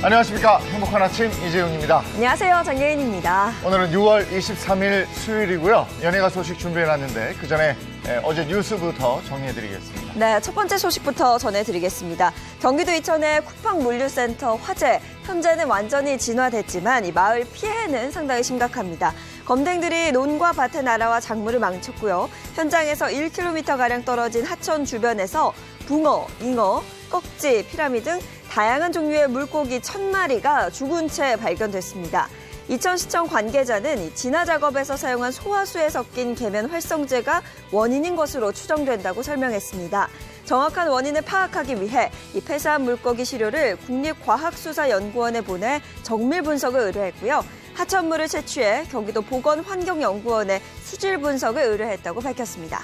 안녕하십니까. 행복한 아침 이재용입니다. 안녕하세요. 장예인입니다. 오늘은 6월 23일 수요일이고요. 연예가 소식 준비해놨는데 그 전에 어제 뉴스부터 정리해드리겠습니다. 네, 첫 번째 소식부터 전해드리겠습니다. 경기도 이천의 쿠팡 물류센터 화재. 현재는 완전히 진화됐지만 이 마을 피해는 상당히 심각합니다. 검댕들이 논과 밭의 나라와 작물을 망쳤고요. 현장에서 1km가량 떨어진 하천 주변에서 붕어, 잉어, 꺽지, 피라미 등 다양한 종류의 물고기 1000마리가 죽은 채 발견됐습니다. 이천시청 관계자는 진화 작업에서 사용한 소화수에 섞인 계면 활성제가 원인인 것으로 추정된다고 설명했습니다. 정확한 원인을 파악하기 위해 이 폐사한 물고기 시료를 국립과학수사연구원에 보내 정밀 분석을 의뢰했고요. 하천물을 채취해 경기도 보건환경연구원에 수질 분석을 의뢰했다고 밝혔습니다.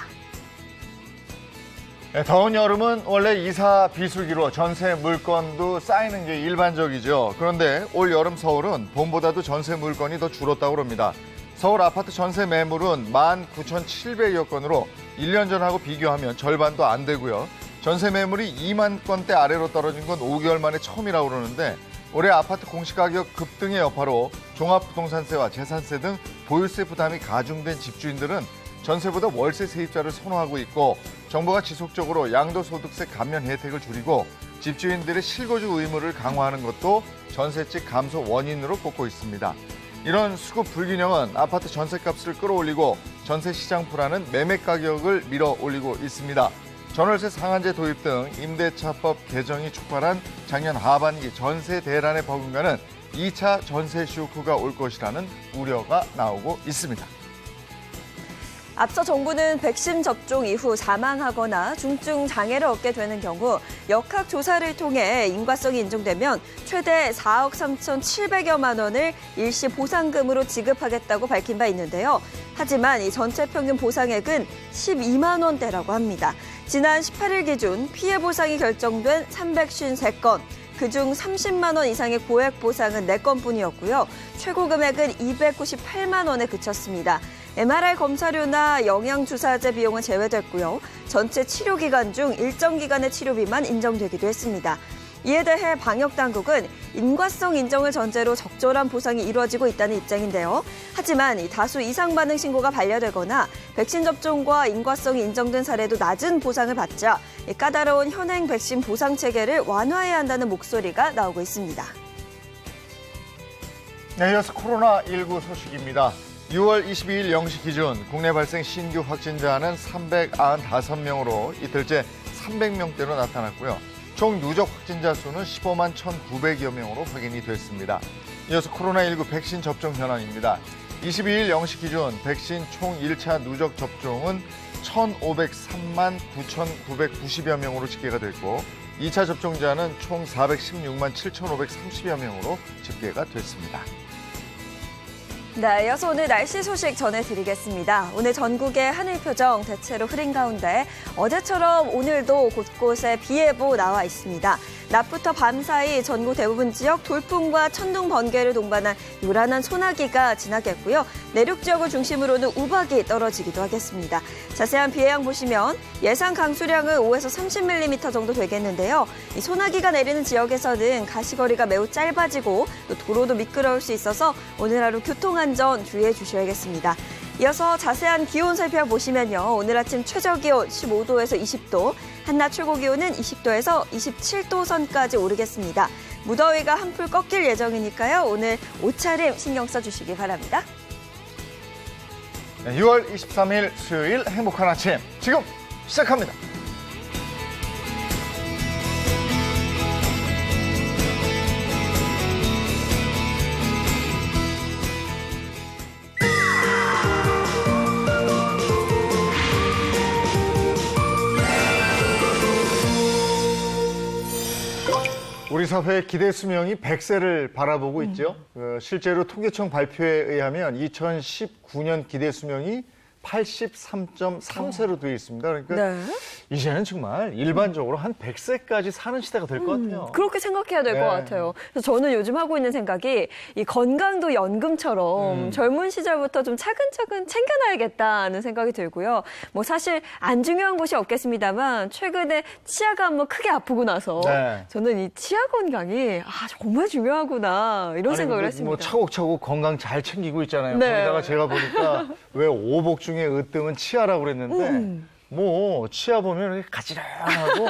더운 여름은 원래 이사 비수기로 전세 물건도 쌓이는 게 일반적이죠. 그런데 올 여름 서울은 봄보다도 전세 물건이 더 줄었다고 합니다. 서울 아파트 전세 매물은 19,700여 건으로 1년 전하고 비교하면 절반도 안 되고요. 전세 매물이 2만 건대 아래로 떨어진 건 5개월 만에 처음이라고 그러는데 올해 아파트 공시가격 급등의 여파로 종합부동산세와 재산세 등 보유세 부담이 가중된 집주인들은 전세보다 월세 세입자를 선호하고 있고 정부가 지속적으로 양도소득세 감면 혜택을 줄이고 집주인들의 실거주 의무를 강화하는 것도 전세집 감소 원인으로 꼽고 있습니다. 이런 수급 불균형은 아파트 전세값을 끌어올리고 전세 시장 불안은 매매 가격을 밀어올리고 있습니다. 전월세 상한제 도입 등 임대차법 개정이 촉발한 작년 하반기 전세 대란의 버금가는 2차 전세 쇼크가 올 것이라는 우려가 나오고 있습니다. 앞서 정부는 백신 접종 이후 사망하거나 중증 장애를 얻게 되는 경우 역학조사를 통해 인과성이 인정되면 최대 4억 3,700여만 원을 일시 보상금으로 지급하겠다고 밝힌 바 있는데요. 하지만 이 전체 평균 보상액은 12만 원대라고 합니다. 지난 18일 기준 피해 보상이 결정된 353건, 그중 30만 원 이상의 고액 보상은 4건뿐이었고요. 최고 금액은 298만 원에 그쳤습니다. MRI 검사료나 영양주사제 비용은 제외됐고요. 전체 치료 기간 중 일정 기간의 치료비만 인정되기도 했습니다. 이에 대해 방역당국은 인과성 인정을 전제로 적절한 보상이 이루어지고 있다는 입장인데요. 하지만 이 다수 이상 반응 신고가 반려되거나 백신 접종과 인과성이 인정된 사례도 낮은 보상을 받자 까다로운 현행 백신 보상 체계를 완화해야 한다는 목소리가 나오고 있습니다. 네, 이어서 코로나19 소식입니다. 6월 22일 0시 기준 국내 발생 신규 확진자는 395명으로 이틀째 300명대로 나타났고요. 총 누적 확진자 수는 15만 1,900여 명으로 확인이 됐습니다. 이어서 코로나19 백신 접종 현황입니다. 22일 0시 기준 백신 총 1차 누적 접종은 1,503만 9,990여 명으로 집계가 됐고 2차 접종자는 총 416만 7,530여 명으로 집계가 됐습니다. 네, 이어서 오늘 날씨 소식 전해드리겠습니다. 오늘 전국의 하늘 표정 대체로 흐린 가운데 어제처럼 오늘도 곳곳에 비 예보 나와 있습니다. 낮부터 밤 사이 전국 대부분 지역 돌풍과 천둥 번개를 동반한 요란한 소나기가 지나겠고요. 내륙 지역을 중심으로는 우박이 떨어지기도 하겠습니다. 자세한 비 예상 보시면 예상 강수량은 5에서 30mm 정도 되겠는데요. 이 소나기가 내리는 지역에서는 가시거리가 매우 짧아지고 또 도로도 미끄러울 수 있어서 오늘 하루 교통안전 주의해 주셔야겠습니다. 이어서 자세한 기온 살펴보시면요. 오늘 아침 최저기온 15도에서 20도, 한낮 최고기온은 20도에서 27도 선까지 오르겠습니다. 무더위가 한풀 꺾일 예정이니까요. 오늘 옷차림 신경 써주시기 바랍니다. 네, 6월 23일 수요일 행복한 아침 지금 시작합니다. 우리 사회의 기대 수명이 100세를 바라보고 있죠. 실제로 통계청 발표에 의하면 2019년 기대 수명이 83.3세로 되어 있습니다. 그러니까 네. 이제는 정말 일반적으로 한 100세까지 사는 시대가 될 것 같아요. 그렇게 생각해야 될 것 네. 같아요. 그래서 저는 요즘 하고 있는 생각이 이 건강도 연금처럼 젊은 시절부터 좀 차근차근 챙겨놔야겠다는 생각이 들고요. 뭐 사실 안 중요한 것이 없겠습니다만 최근에 치아가 한번 크게 아프고 나서 네. 저는 이 치아 건강이 정말 중요하구나 이런 생각을 근데 했습니다. 뭐 차곡차곡 건강 잘 챙기고 있잖아요. 네. 거기다가 제가 보니까 왜 오복 중에 으뜸은 치아라고 그랬는데 뭐 치아 보면 이렇게 가지런하고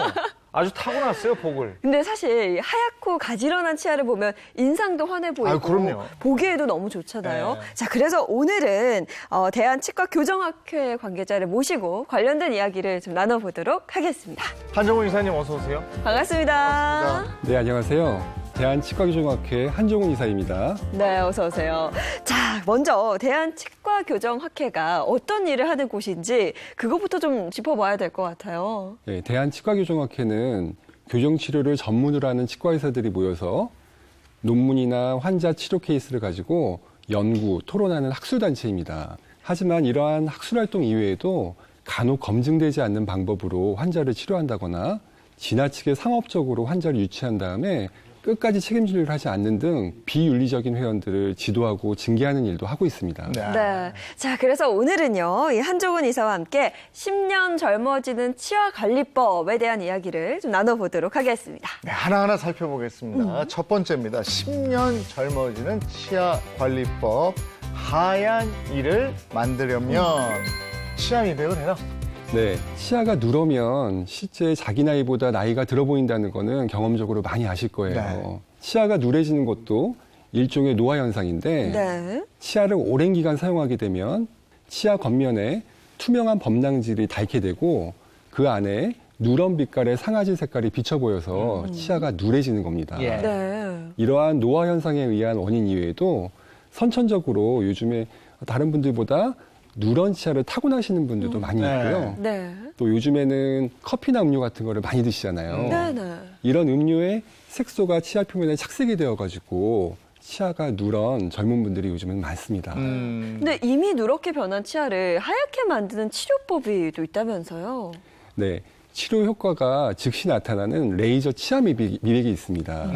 아주 타고났어요, 복을. 근데 사실 하얗고 가지런한 치아를 보면 인상도 환해 보이고 아유, 그럼요. 보기에도 너무 좋잖아요. 네. 자, 그래서 오늘은 대한치과교정학회 관계자를 모시고 관련된 이야기를 좀 나눠보도록 하겠습니다. 한정훈 이사님 어서 오세요. 반갑습니다. 네, 안녕하세요. 대한치과교정학회 한종훈 이사입니다. 네, 어서 오세요. 자, 먼저 대한치과교정학회가 어떤 일을 하는 곳인지 그것부터 좀 짚어봐야 될 것 같아요. 네, 대한치과교정학회는 교정치료를 전문으로 하는 치과의사들이 모여서 논문이나 환자 치료 케이스를 가지고 연구, 토론하는 학술단체입니다. 하지만 이러한 학술활동 이외에도 간혹 검증되지 않는 방법으로 환자를 치료한다거나 지나치게 상업적으로 환자를 유치한 다음에 끝까지 책임질 일을 하지 않는 등 비윤리적인 회원들을 지도하고 징계하는 일도 하고 있습니다. 네. 자, 그래서 오늘은요, 이 한종훈 이사와 함께 10년 젊어지는 치아 관리법에 대한 이야기를 좀 나눠보도록 하겠습니다. 네, 하나하나 살펴보겠습니다. 첫 번째입니다. 10년 젊어지는 치아 관리법. 하얀 이를 만들려면 치아 미백을 해라. 네, 치아가 누러면 실제 자기 나이보다 나이가 들어 보인다는 거는 경험적으로 많이 아실 거예요. 네. 치아가 누래지는 것도 일종의 노화 현상인데 네. 치아를 오랜 기간 사용하게 되면 치아 겉면에 투명한 범랑질이 닳게 되고 그 안에 누런 빛깔의 상아질 색깔이 비쳐 보여서 치아가 누래지는 겁니다. 예. 네. 이러한 노화 현상에 의한 원인 이외에도 선천적으로 요즘에 다른 분들보다 누런 치아를 타고나시는 분들도 많이 네. 있고요. 네. 또 요즘에는 커피나 음료 같은 거를 많이 드시잖아요. 네네. 이런 음료에 색소가 치아 표면에 착색이 되어가지고 치아가 누런 젊은 분들이 요즘은 많습니다. 근데 이미 누렇게 변한 치아를 하얗게 만드는 치료법이 또 있다면서요? 네, 치료 효과가 즉시 나타나는 레이저 치아 미백이 있습니다.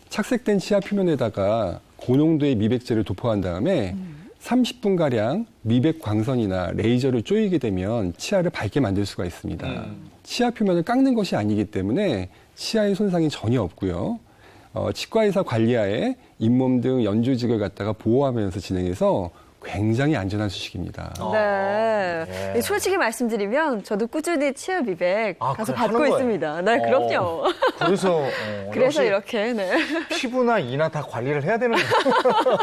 착색된 치아 표면에다가 고농도의 미백제를 도포한 다음에 30분가량 미백 광선이나 레이저를 쪼이게 되면 치아를 밝게 만들 수가 있습니다. 치아 표면을 깎는 것이 아니기 때문에 치아의 손상이 전혀 없고요. 치과의사 관리하에 잇몸 등 연조직을 갖다가 보호하면서 진행해서 굉장히 안전한 수식입니다. 네. 예. 솔직히 말씀드리면 저도 꾸준히 치아 미백 가서 그래, 받고 하는 거예요? 있습니다. 네, 그럼요. 그래서 그래서 역시 이렇게, 네. 피부나 이나 다 관리를 해야 되는 거예요.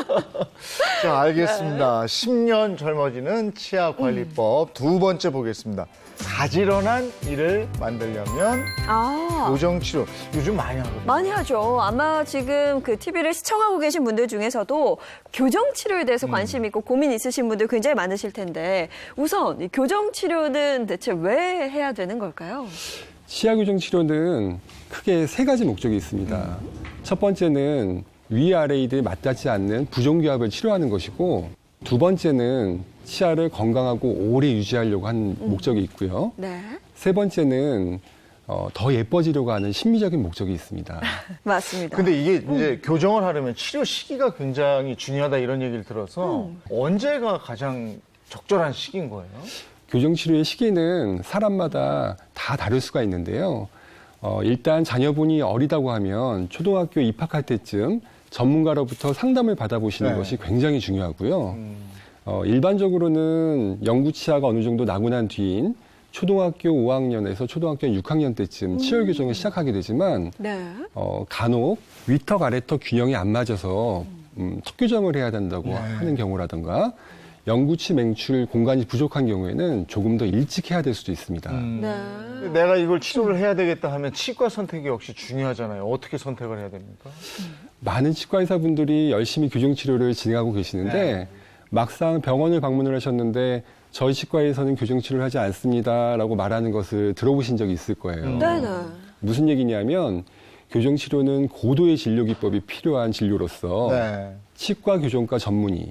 자, 알겠습니다. 10년 젊어지는 치아 관리법 두 번째 보겠습니다. 가지런한 이를 만들려면 교정치료 요즘 많이 하거든요. 많이 하죠. 아마 지금 그 TV를 시청하고 계신 분들 중에서도 교정치료에 대해서 관심 있고 고민 있으신 분들 굉장히 많으실 텐데 우선 이 교정치료는 대체 왜 해야 되는 걸까요? 치아 교정 치료는 크게 세 가지 목적이 있습니다. 첫 번째는 위아래이들 맞닿지 않는 부종교합을 치료하는 것이고 두 번째는 치아를 건강하고 오래 유지하려고 하는 목적이 있고요. 네. 세 번째는 더 예뻐지려고 하는 심미적인 목적이 있습니다. 맞습니다. 근데 이게 이제 교정을 하려면 치료 시기가 굉장히 중요하다 이런 얘기를 들어서 언제가 가장 적절한 시기인 거예요? 교정 치료의 시기는 사람마다 다 다를 수가 있는데요. 일단 자녀분이 어리다고 하면 초등학교 입학할 때쯤 전문가로부터 상담을 받아보시는 네. 것이 굉장히 중요하고요. 일반적으로는 영구 치아가 어느 정도 나고 난 뒤인 초등학교 5학년에서 초등학교 6학년 때쯤 치열 교정을 시작하게 되지만 네. 간혹 위턱 아래턱 균형이 안 맞아서 턱 교정을 해야 된다고 하는 경우라든가 영구치 맹출 공간이 부족한 경우에는 조금 더 일찍 해야 될 수도 있습니다. 네. 내가 이걸 치료를 해야 되겠다 하면 치과 선택이 역시 중요하잖아요. 어떻게 선택을 해야 됩니까? 많은 치과 의사분들이 열심히 교정 치료를 진행하고 계시는데 막상 병원을 방문을 하셨는데 저희 치과에서는 교정 치료를 하지 않습니다라고 말하는 것을 들어보신 적이 있을 거예요. 네네. 무슨 얘기냐면 교정 치료는 고도의 진료 기법이 필요한 진료로서 네. 치과 교정과 전문의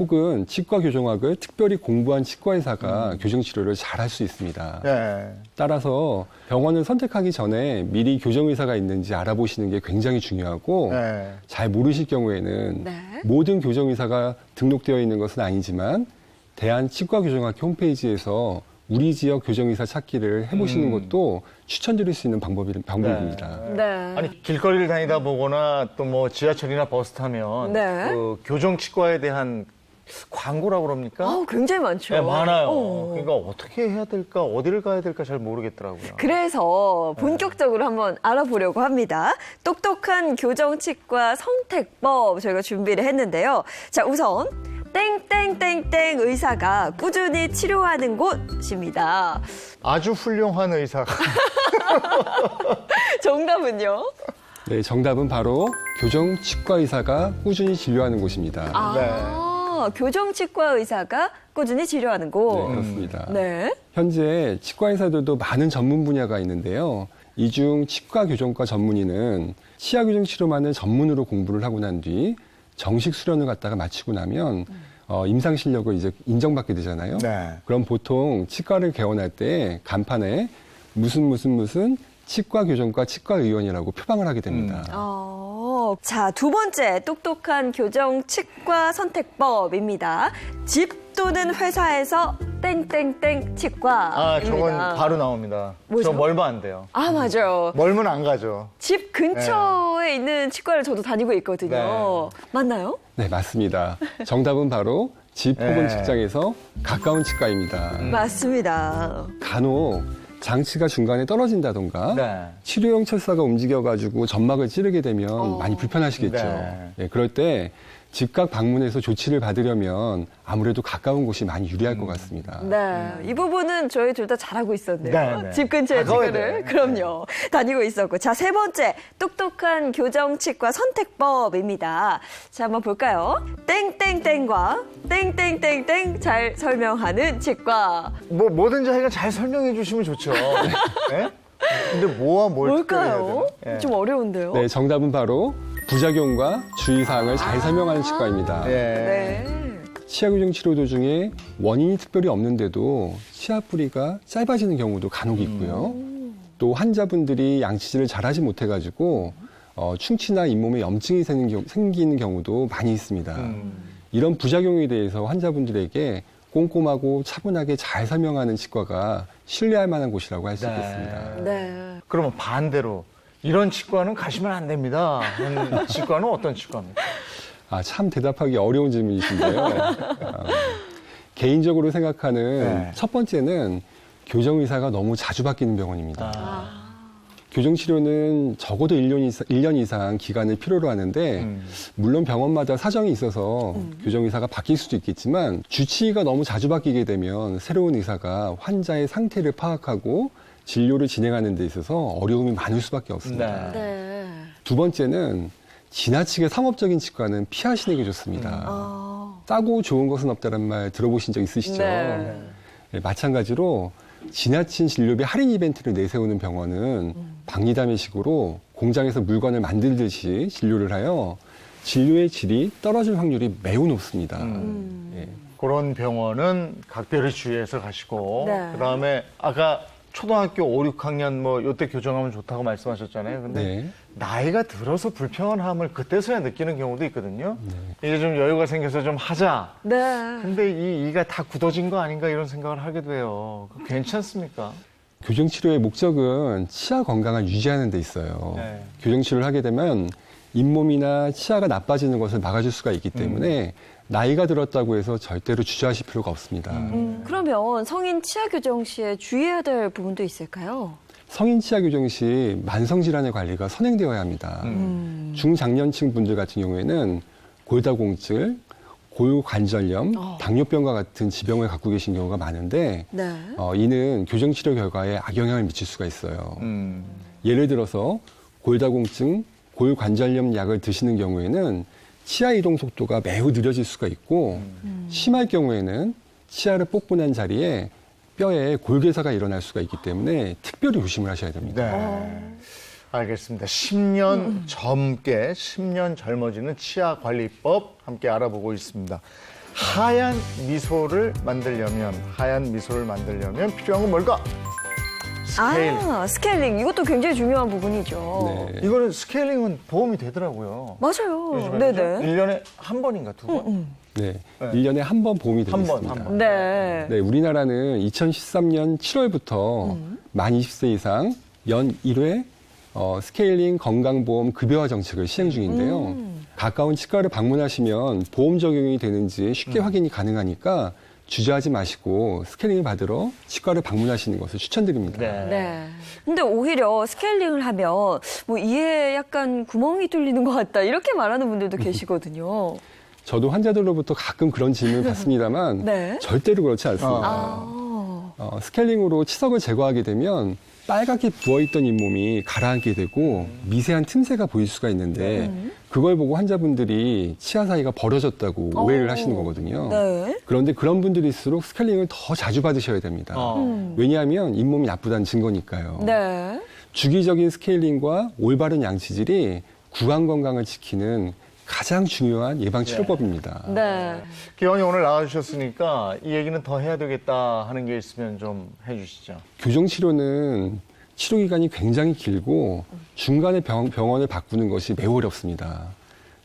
혹은 치과 교정학을 특별히 공부한 치과 의사가 교정 치료를 잘 할 수 있습니다. 네. 따라서 병원을 선택하기 전에 미리 교정 의사가 있는지 알아보시는 게 굉장히 중요하고 네. 잘 모르실 경우에는 네. 모든 교정 의사가 등록되어 있는 것은 아니지만 대한치과교정학회 홈페이지에서 우리 지역 교정의사 찾기를 해보시는 것도 추천드릴 수 있는 방법입니다. 네. 아니 길거리를 다니다 보거나 또 뭐 지하철이나 버스 타면 네. 그 교정 치과에 대한 광고라고 그럽니까? 굉장히 많죠. 네, 많아요. 어. 그러니까 어떻게 해야 될까, 어디를 가야 될까 잘 모르겠더라고요. 그래서 본격적으로 한번 알아보려고 합니다. 똑똑한 교정치과 선택법 저희가 준비를 했는데요. 자, 우선 땡땡땡땡 의사가 꾸준히 치료하는 곳입니다. 아주 훌륭한 의사가. 정답은요? 네, 정답은 바로 교정치과 의사가 꾸준히 진료하는 곳입니다. 교정치과 의사가 꾸준히 치료하는 곳. 네, 그렇습니다. 네. 현재 치과 의사들도 많은 전문 분야가 있는데요. 이 중 치과 교정과 전문의는 치아 교정 치료만을 전문으로 공부를 하고 난 뒤 정식 수련을 갖다가 마치고 나면 임상 실력을 이제 인정받게 되잖아요. 네. 그럼 보통 치과를 개원할 때 간판에 무슨 치과 교정과 치과 의원이라고 표방을 하게 됩니다. 자, 두 번째 똑똑한 교정치과 선택법입니다. 집 또는 회사에서 땡땡땡 치과. 저건 바로 나옵니다. 뭐죠? 저 멀면 안 돼요. 맞아요. 멀면 안 가죠. 집 근처에 있는 치과를 저도 다니고 있거든요. 네. 맞나요? 네, 맞습니다. 정답은 바로 집 혹은 네. 직장에서 가까운 치과입니다. 맞습니다. 간혹 장치가 중간에 떨어진다던가 네. 치료용 철사가 움직여가지고 점막을 찌르게 되면 많이 불편하시겠죠. 네. 네, 그럴 때 즉각 방문해서 조치를 받으려면 아무래도 가까운 곳이 많이 유리할 것 같습니다. 네, 이 부분은 저희 둘 다 잘하고 있었네요. 네, 네. 집 근처에 가까워야 치과를. 돼. 그럼요. 다니고 있었고. 자, 세 번째 똑똑한 교정치과 선택법입니다. 자, 한번 볼까요? 땡땡땡과 땡땡땡땡 잘 설명하는 치과. 뭐든지 하여간 잘 설명해 주시면 좋죠. 네? 근데 뭐와 뭘 특별히 해야 뭘까요? 되나? 예. 좀 어려운데요. 네, 정답은 바로 부작용과 주의사항을 잘 설명하는 치과입니다. 예. 네. 치아 교정 치료 도중에 원인이 특별히 없는데도 치아 뿌리가 짧아지는 경우도 간혹 있고요. 또 환자분들이 양치질을 잘하지 못해가지고 충치나 잇몸에 염증이 생기는 경우도 많이 있습니다. 이런 부작용에 대해서 환자분들에게 꼼꼼하고 차분하게 잘 설명하는 치과가 신뢰할 만한 곳이라고 할 수 있겠습니다. 네. 그러면 반대로 이런 치과는 가시면 안 됩니다. 하는 치과는 어떤 치과입니까? 참 대답하기 어려운 질문이신데요. 개인적으로 생각하는 네. 첫 번째는 교정의사가 너무 자주 바뀌는 병원입니다. 교정치료는 적어도 1년 이상 기간을 필요로 하는데 물론 병원마다 사정이 있어서 교정의사가 바뀔 수도 있겠지만 주치의가 너무 자주 바뀌게 되면 새로운 의사가 환자의 상태를 파악하고 진료를 진행하는 데 있어서 어려움이 많을 수밖에 없습니다. 네. 두 번째는 지나치게 상업적인 치과는 피하시는 게 좋습니다. 싸고 좋은 것은 없다는 말 들어보신 적 있으시죠? 네. 네, 마찬가지로 지나친 진료비 할인 이벤트를 내세우는 병원은 박리담의식으로 공장에서 물건을 만들듯이 진료를 하여 진료의 질이 떨어질 확률이 매우 높습니다. 예. 그런 병원은 각별히 주의해서 가시고 네. 그다음에 아까 초등학교 5, 6학년 뭐 요때 교정하면 좋다고 말씀하셨잖아요. 근데 네. 나이가 들어서 불편함을 그때서야 느끼는 경우도 있거든요. 이제 좀 여유가 생겨서 좀 하자. 네. 근데 이 이가 다 굳어진 거 아닌가 이런 생각을 하게 돼요. 괜찮습니까? 교정치료의 목적은 치아 건강을 유지하는 데 있어요. 네. 교정치료를 하게 되면 잇몸이나 치아가 나빠지는 것을 막아줄 수가 있기 때문에 나이가 들었다고 해서 절대로 주저하실 필요가 없습니다. 그러면 성인 치아 교정 시에 주의해야 될 부분도 있을까요? 성인 치아 교정 시 만성질환의 관리가 선행되어야 합니다. 중장년층 분들 같은 경우에는 골다공증, 고유관절염, 당뇨병과 같은 지병을 갖고 계신 경우가 많은데 네. 이는 교정치료 결과에 악영향을 미칠 수가 있어요. 음. 예를 들어서 골다공증, 고유관절염 약을 드시는 경우에는 치아 이동 속도가 매우 느려질 수가 있고 심할 경우에는 치아를 뽑고 난 자리에 뼈에 골괴사가 일어날 수가 있기 때문에 특별히 조심을 하셔야 됩니다. 네. 알겠습니다. 10년 젊게 10년 젊어지는 치아 관리법 함께 알아보고 있습니다. 하얀 미소를 만들려면 필요한 건 뭘까? 스케일링. 스케일링. 이것도 굉장히 중요한 부분이죠. 네. 이거는 스케일링은 도움이 되더라고요. 맞아요. 요즘에 네네. 그죠? 1년에 한 번인가 두 번? 네. 네. 1년에 한 번 보험이 되어 한 번, 있습니다. 한 번. 네. 네, 우리나라는 2013년 7월부터 만 20세 이상 연 1회 스케일링 건강보험 급여화 정책을 시행 중인데요. 가까운 치과를 방문하시면 보험 적용이 되는지 쉽게 확인이 가능하니까 주저하지 마시고 스케일링을 받으러 치과를 방문하시는 것을 추천드립니다. 네. 근데 오히려 스케일링을 하면 뭐 이에 약간 구멍이 뚫리는 것 같다 이렇게 말하는 분들도 계시거든요. 저도 환자들로부터 가끔 그런 질문을 받습니다만 네. 절대로 그렇지 않습니다. 스케일링으로 치석을 제거하게 되면 빨갛게 부어있던 잇몸이 가라앉게 되고 미세한 틈새가 보일 수가 있는데 그걸 보고 환자분들이 치아 사이가 벌어졌다고 오해를 하시는 거거든요. 네. 그런데 그런 분들일수록 스케일링을 더 자주 받으셔야 됩니다. 왜냐하면 잇몸이 나쁘다는 증거니까요. 네. 주기적인 스케일링과 올바른 양치질이 구강 건강을 지키는 가장 중요한 예방 치료법입니다. 네. 기원이 오늘 나와주셨으니까 이 얘기는 더 해야 되겠다 하는 게 있으면 좀 해주시죠. 교정 치료는 치료 기간이 굉장히 길고 중간에 병원을 바꾸는 것이 매우 어렵습니다.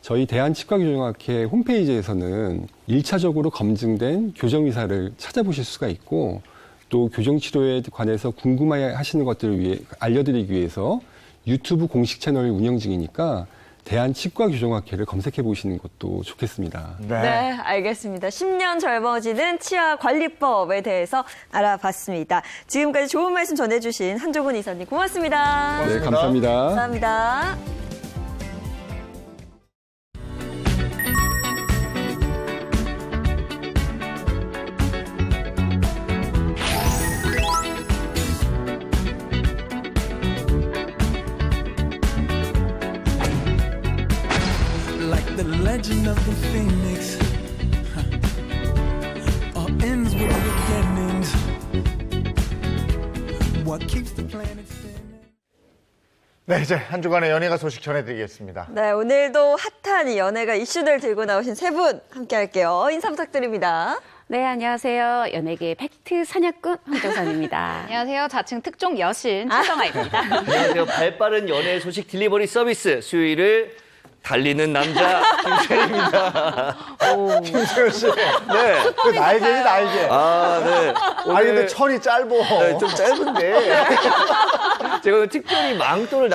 저희 대한치과교정학회 홈페이지에서는 1차적으로 검증된 교정 의사를 찾아보실 수가 있고 또 교정 치료에 관해서 궁금해하시는 것들을 위해 알려드리기 위해서 유튜브 공식 채널을 운영 중이니까 대한치과교정학회를 검색해 보시는 것도 좋겠습니다. 네, 알겠습니다. 10년 젊어지는 치아 관리법에 대해서 알아봤습니다. 지금까지 좋은 말씀 전해주신 한종훈 이사님 고맙습니다. 네, 감사합니다. 감사합니다. Like the legend of the phoenix, all ends with beginnings. What keeps the planet spinning? 네, 이제 한 주간의 연예가 소식 전해드리겠습니다. 네, 오늘도 핫한 이 연예가 이슈들 들고 나오신 세 분 함께 할게요. 인사 부탁드립니다. 네, 안녕하세요. 연예계 팩트 사냥꾼 황정선입니다. 안녕하세요. 자칭 특종 여신 최정아입니다. 안녕하세요. 발빠른 연예 소식 딜리버리 서비스 수요일을 달리는 남자 김세현입니다. 김세현 씨. 네. 그 날개지, 날개. 아, 네. 아니, 근데 철이 짧어. 네, 좀 짧은데. 제가 오늘 특별히 망토를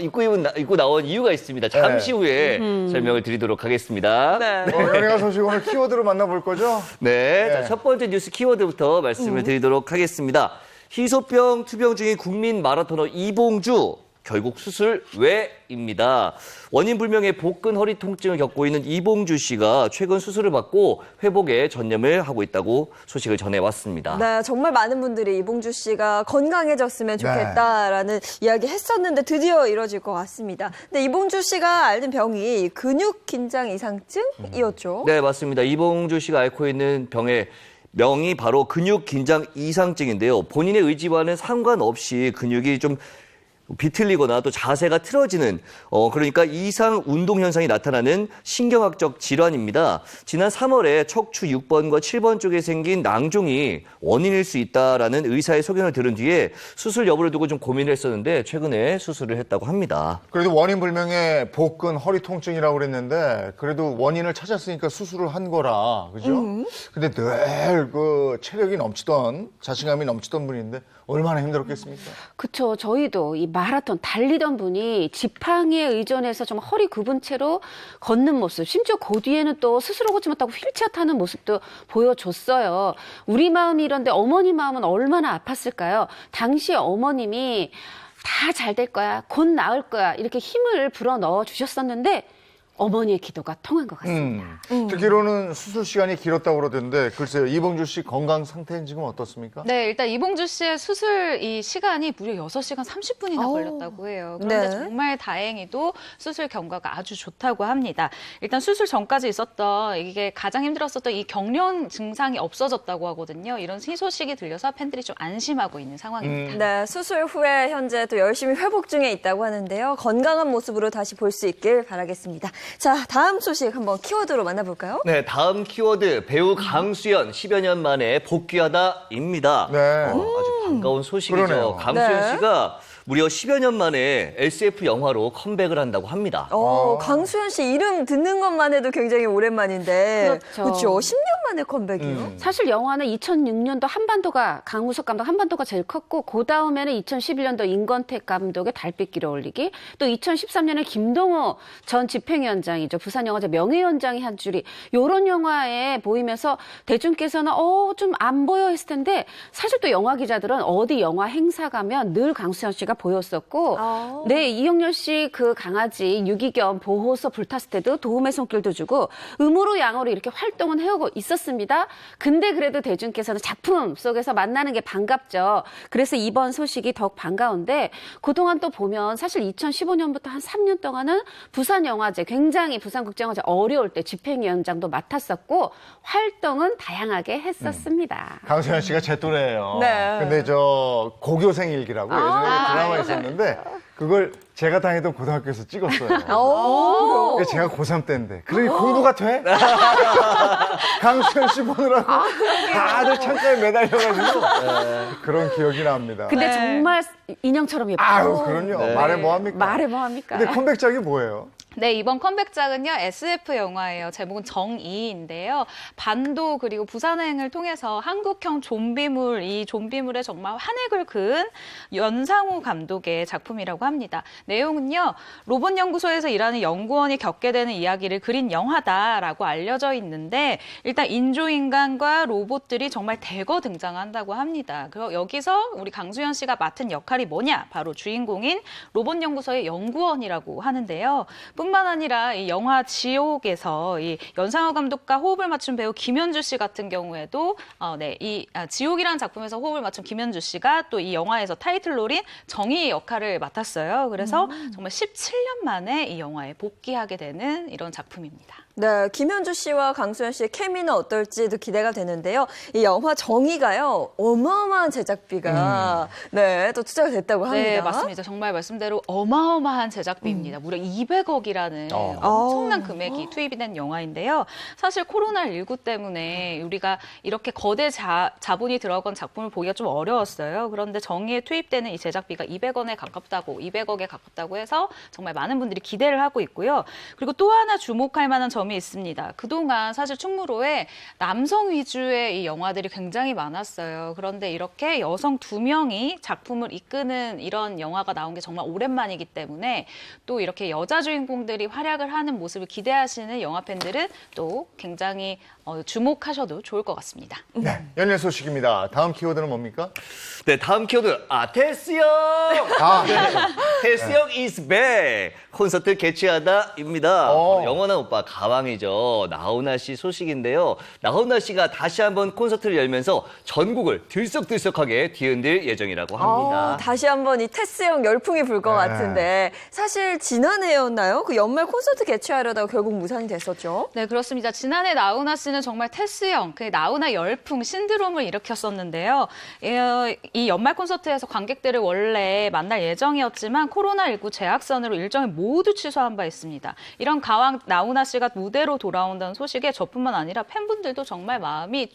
입고 나온 이유가 있습니다. 잠시 후에 설명을 드리도록 하겠습니다. 네. 연예가 소식 오늘 키워드로 만나볼 거죠? 네. 네. 자, 첫 번째 뉴스 키워드부터 말씀을 드리도록 하겠습니다. 희소병 투병 중인 국민 마라토너 이봉주. 결국 수술 왜입니다. 원인 불명의 복근 허리 통증을 겪고 있는 이봉주 씨가 최근 수술을 받고 회복에 전념을 하고 있다고 소식을 전해왔습니다. 네, 정말 많은 분들이 이봉주 씨가 건강해졌으면 좋겠다라는 이야기 했었는데 드디어 이뤄질 것 같습니다. 근데 이봉주 씨가 앓는 병이 근육 긴장 이상증이었죠? 네, 맞습니다. 이봉주 씨가 앓고 있는 병의 명이 바로 근육 긴장 이상증인데요. 본인의 의지와는 상관없이 근육이 좀 비틀리거나 또 자세가 틀어지는 그러니까 이상 운동 현상이 나타나는 신경학적 질환입니다. 지난 3월에 척추 6번과 7번 쪽에 생긴 낭종이 원인일 수 있다라는 의사의 소견을 들은 뒤에 수술 여부를 두고 좀 고민을 했었는데 최근에 수술을 했다고 합니다. 그래도 원인 불명의 복근 허리 통증이라고 그랬는데 그래도 원인을 찾았으니까 수술을 한 거라, 그죠? 근데 늘 그 체력이 넘치던, 자신감이 넘치던 분인데 얼마나 힘들었겠습니까? 그쵸. 저희도 이 마라톤 달리던 분이 지팡이에 의존해서 좀 허리 굽은 채로 걷는 모습, 심지어 그 뒤에는 또 스스로 걷지 못하고 휠체어 타는 모습도 보여줬어요. 우리 마음이 이런데 어머니 마음은 얼마나 아팠을까요? 당시 어머님이 다 잘 될 거야, 곧 나을 거야 이렇게 힘을 불어넣어 주셨었는데 어머니의 기도가 통한 것 같습니다. 듣기로는 수술 시간이 길었다고 그러던데 글쎄요, 이봉주 씨 건강 상태는 지금 어떻습니까? 네, 일단 이봉주 씨의 수술 이 시간이 무려 6시간 30분이나 걸렸다고 해요. 그런데 네. 정말 다행히도 수술 경과가 아주 좋다고 합니다. 일단 수술 전까지 있었던 이게 가장 힘들었었던 이 경련 증상이 없어졌다고 하거든요. 이런 희소식이 들려서 팬들이 좀 안심하고 있는 상황입니다. 네, 수술 후에 현재 또 열심히 회복 중에 있다고 하는데요. 건강한 모습으로 다시 볼 수 있길 바라겠습니다. 자, 다음 소식 한번 키워드로 만나볼까요? 네, 다음 키워드 배우 강수연 10여 년 만에 복귀하다입니다. 네. 아주 반가운 소식이죠. 그러네요. 강수연 네. 씨가 무려 10여 년 만에 SF 영화로 컴백을 한다고 합니다. 강수연 씨 이름 듣는 것만 해도 굉장히 오랜만인데. 그렇죠. 10년 만에 컴백이요? 사실 영화는 2006년도 한반도가 강우석 감독 한반도가 제일 컸고 그 다음에는 2011년도 임권택 감독의 달빛길에 올리기 또 2013년에 김동호 전 집행위원장이죠. 부산영화제 명예위원장이 한 줄이 이런 영화에 보이면서 대중께서는 좀 안 보여 했을 텐데 사실 또 영화 기자들은 어디 영화 행사 가면 늘 강수연 씨가 보였었고 네, 이영렬 씨 그 강아지 유기견 보호소 불탔을 때도 도움의 손길도 주고 음으로 양으로 이렇게 활동은 해오고 있었습니다. 근데 그래도 대중께서는 작품 속에서 만나는 게 반갑죠. 그래서 이번 소식이 더욱 반가운데 그동안 또 보면 사실 2015년부터 한 3년 동안은 부산영화제 굉장히 부산국제영화제 어려울 때 집행위원장도 맡았었고 활동은 다양하게 했었습니다. 강수연 씨가 제 또래예요. 네. 근데 저 고교생 일기라고 예전에 드라마 있었는데 그걸 제가 다니던 고등학교에서 찍었어요. 그래서 제가 고3 때인데. 그러니 공부가 돼? 강수연 씨 보느라고 다들 창가에 매달려가지고 그런 기억이 납니다. 근데 정말 인형처럼 예뻐요. 아유, 그럼요. 말해 뭐합니까? 말해 뭐합니까? 근데 컴백작이 뭐예요? 네, 이번 컴백작은요, SF 영화예요. 제목은 정의인데요. 반도 그리고 부산행을 통해서 한국형 좀비물, 이 좀비물에 정말 한획을 그은 연상호 감독의 작품이라고 합니다. 내용은요, 로봇 연구소에서 일하는 연구원이 겪게 되는 이야기를 그린 영화다라고 알려져 있는데, 일단 인조인간과 로봇들이 정말 대거 등장한다고 합니다. 그리고 여기서 우리 강수연 씨가 맡은 역할이 뭐냐? 바로 주인공인 로봇 연구소의 연구원이라고 하는데요. 뿐만 아니라 이 영화 지옥에서 이 연상호 감독과 호흡을 맞춘 배우 김현주 씨 같은 경우에도 지옥이라는 작품에서 호흡을 맞춘 김현주 씨가 또 이 영화에서 타이틀롤인 정의 역할을 맡았어요. 그래서 정말 17년 만에 이 영화에 복귀하게 되는 이런 작품입니다. 네, 김현주 씨와 강수연 씨의 케미는 어떨지도 기대가 되는데요. 이 영화 정의가요, 어마어마한 제작비가 또 투자가 됐다고 합니다. 네, 맞습니다. 정말 말씀대로 어마어마한 제작비입니다. 무려 200억이라는 엄청난 금액이 투입이 된 영화인데요. 사실 코로나19 때문에 우리가 이렇게 거대 자본이 들어간 작품을 보기가 좀 어려웠어요. 그런데 정의에 투입되는 이 제작비가 200억에 가깝다고 해서 정말 많은 분들이 기대를 하고 있고요. 그리고 또 하나 주목할 만한 점이 있습니다. 그동안 사실 충무로에 남성 위주의 이 영화들이 굉장히 많았어요. 그런데 이렇게 여성 2명이 작품을 이끄는 이런 영화가 나온 게 정말 오랜만이기 때문에 또 이렇게 여자 주인공들이 활약을 하는 모습을 기대하시는 영화 팬들은 또 굉장히 주목하셔도 좋을 것 같습니다. 네, 연예 소식입니다. 다음 키워드는 뭡니까? 네, 다음 키워드 테스 형! 테스 형 is back! 콘서트 개최하다입니다. 영원한 오빠 가왕이죠. 나훈아 씨 소식인데요. 나훈아 씨가 다시 한번 콘서트를 열면서 전국을 들썩들썩하게 뒤흔들 예정이라고 합니다. 다시 한번 이 테스형 열풍이 불 것 같은데 사실 지난해였나요? 그 연말 콘서트 개최하려다가 결국 무산이 됐었죠. 네, 그렇습니다. 지난해 나훈아 씨는 정말 테스형, 그 나훈아 열풍 신드롬을 일으켰었는데요. 이 연말 콘서트에서 관객들을 원래 만날 예정이었지만 코로나19 재확산으로 일정을 모두 취소한 바 있습니다. 이런 가왕 나훈아 씨가 무대로 돌아온다는 소식에 저뿐만 아니라 팬분들도 정말 마음이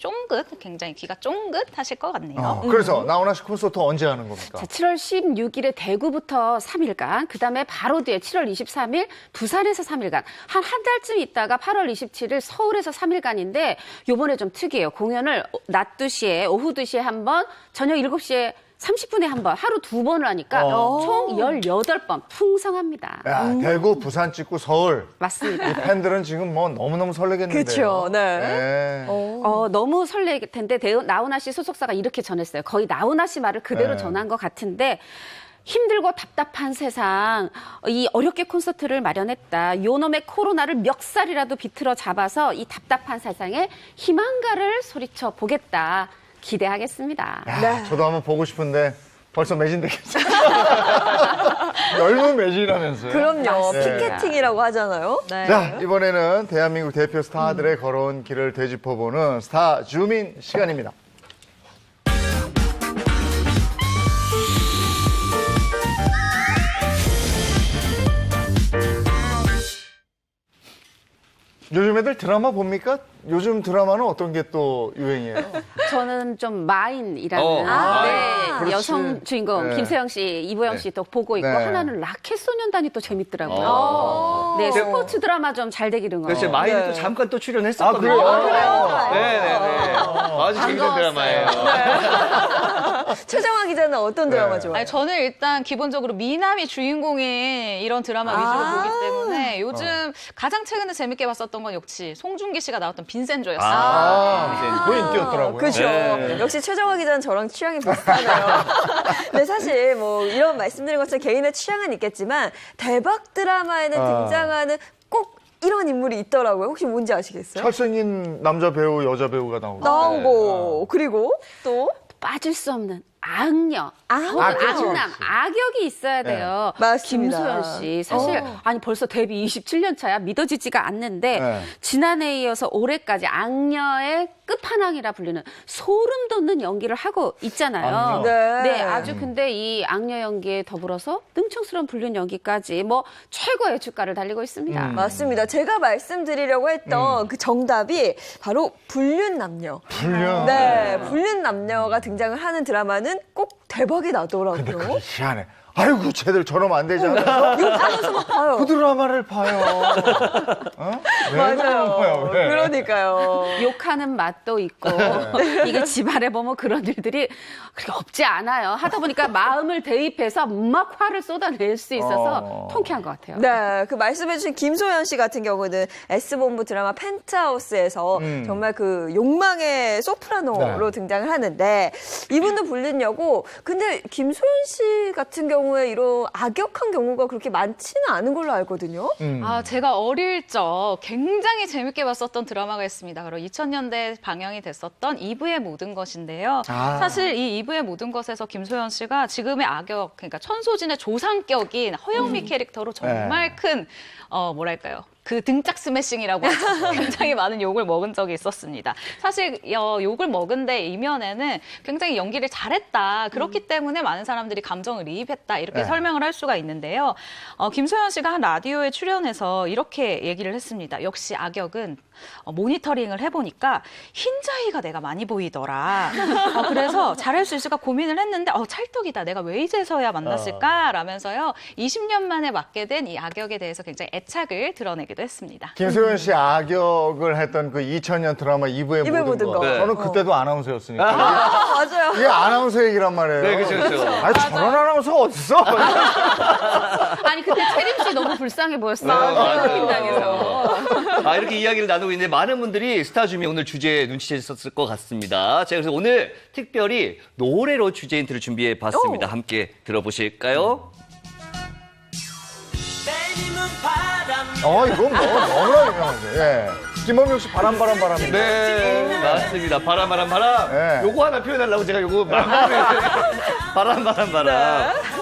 굉장히 귀가 쫑긋하실 것 같네요. 그래서 나훈아 씨 콘서트 언제 하는 겁니까? 자, 7월 16일에 대구부터 3일간, 그 다음에 바로 뒤에 7월 23일 부산에서 3일간, 한 달쯤 있다가 8월 27일 서울에서 3일간인데 요번에 좀 특이해요. 공연을 낮 2시에, 오후 2시에 한 번, 저녁 7시에 30분에 한 번, 하루 2번을 하니까 총 18번 풍성합니다. 야, 대구, 부산 찍고 서울. 맞습니다. 이 팬들은 지금 뭐 너무너무 설레겠는데요. 그렇죠. 네. 너무 설레일 텐데 나훈아 씨 소속사가 이렇게 전했어요. 거의 나훈아 씨 말을 그대로 전한 것 같은데 힘들고 답답한 세상, 이 어렵게 콘서트를 마련했다. 요놈의 코로나를 멱살이라도 비틀어 잡아서 이 답답한 세상에 희망가를 소리쳐 보겠다. 기대하겠습니다. 야, 저도 한번 보고 싶은데 벌써 매진되겠어요. 열무 매진이라면서요. 그럼요. 네. 피켓팅이라고 하잖아요. 네. 자, 이번에는 대한민국 대표 스타들의 걸어온 길을 되짚어보는 스타 주민 시간입니다. 요즘 애들 드라마 봅니까? 요즘 드라마는 어떤 게 또 유행이에요? 저는 좀 마인이라는 그렇지. 여성 주인공 네. 김세영 씨, 이보영 씨 또 보고 있고 네. 하나는 라켓 소년단이 또 재밌더라고요. 네, 스포츠 드라마 좀 잘 되기는 거. 그래서 마이는 네. 또 잠깐 또 출연했었거든요. 그래요? 네네네. 아주 재밌는 드라마예요. 최정화 기자는 어떤 드라마 좋아해요? 아니, 저는 일단 기본적으로 미남이 주인공인 이런 드라마 위주로 보기 때문에 요즘 가장 최근에 재밌게 봤었던 건 역시 송중기 씨가 나왔던 빈센조였어요. 그거 인기였더라고요. 그렇죠. 네. 역시 최정화 기자는 저랑 취향이 비슷하네요. 근데 사실 뭐 이런 말씀드린 것처럼 개인의 취향은 있겠지만 대박 드라마에는 등장하는 꼭 이런 인물이 있더라고요. 혹시 뭔지 아시겠어요? 잘생긴 남자 배우, 여자 배우가 나오고. 나오고 그리고 또 빠질 수 없는 악녀, 혹은 그렇죠. 악남, 악역이 있어야 돼요. 네. 맞습니다. 김소연 씨. 사실 아니 벌써 데뷔 27년 차야 믿어지지가 않는데 네. 지난해에 이어서 올해까지 악녀의 끝판왕이라 불리는 소름 돋는 연기를 하고 있잖아요. 악녀. 네. 아주 근데 이 악녀 연기에 더불어서 능청스러운 불륜 연기까지 뭐 최고의 주가를 달리고 있습니다. 맞습니다. 제가 말씀드리려고 했던 그 정답이 바로 불륜 남녀. 불륜. 네, 불륜 남녀가 등장을 하는 드라마는 꼭 대박이 나더라고요. 근데 그게 희한해. 아이고, 쟤들 저러면 안 되지 않아서 욕하면서 막 봐요. 그 드라마를 봐요. 어? 왜 그러는 거야, 맞아요. 왜? 그러니까요. 욕하는 맛도 있고 이게 집안에 보면 그런 일들이 그렇게 없지 않아요. 하다 보니까 마음을 대입해서 막 화를 쏟아낼 수 있어서 통쾌한 것 같아요. 네, 그 말씀해주신 김소연 씨 같은 경우는 S본부 드라마 펜트하우스에서 정말 그 욕망의 소프라노로 등장을 하는데 이분도 불륜녀고 근데 김소연 씨 같은 경우에 이런 악역한 경우가 그렇게 많지는 않은 걸로 알거든요. 아, 제가 어릴 적 굉장히 재밌게 봤었던 드라마가 있습니다. 바로 2000년대 방영이 됐었던 이브의 모든 것인데요. 사실 이 이브의 모든 것에서 김소연 씨가 지금의 악역, 그러니까 천소진의 조상격인 허영미 캐릭터로 정말 큰, 뭐랄까요. 그 등짝 스매싱이라고 하죠. 굉장히 많은 욕을 먹은 적이 있었습니다. 사실 욕을 먹은 데 이면에는 굉장히 연기를 잘했다. 그렇기 때문에 많은 사람들이 감정을 이입했다. 이렇게 설명을 할 수가 있는데요. 김소연 씨가 한 라디오에 출연해서 이렇게 얘기를 했습니다. 역시 악역은 모니터링을 해보니까 흰자위가 내가 많이 보이더라. 그래서 잘할 수 있을까 고민을 했는데 찰떡이다. 내가 왜 이제서야 만났을까? 라면서요. 20년 만에 맡게 된 이 악역에 대해서 굉장히 애착을 드러내기도 했습니다. 김소연 씨 악역을 했던 그 2000년 드라마 이브의 모든 것. 네. 저는 그때도 아나운서였으니까. 맞아요. 이게 아나운서 얘기란 말이에요. 네, 그렇죠. 아니, 저런 아나운서가 어딨어? 아니 그때 채림 씨 너무 불쌍해 보였어요. 팀당에서. 이렇게 이야기를 나누고 있는데 많은 분들이 스타주미 오늘 주제 눈치채셨을 것 같습니다. 제가 그래서 오늘 특별히 노래로 주제 힌트를 준비해 봤습니다. 함께 들어보실까요? 이건 뭐 너무나 유명하죠. 예. 김범용 씨 바람. 네, 맞습니다. 바람. 네. 요거 하나 표현하려고 제가 요거 바람.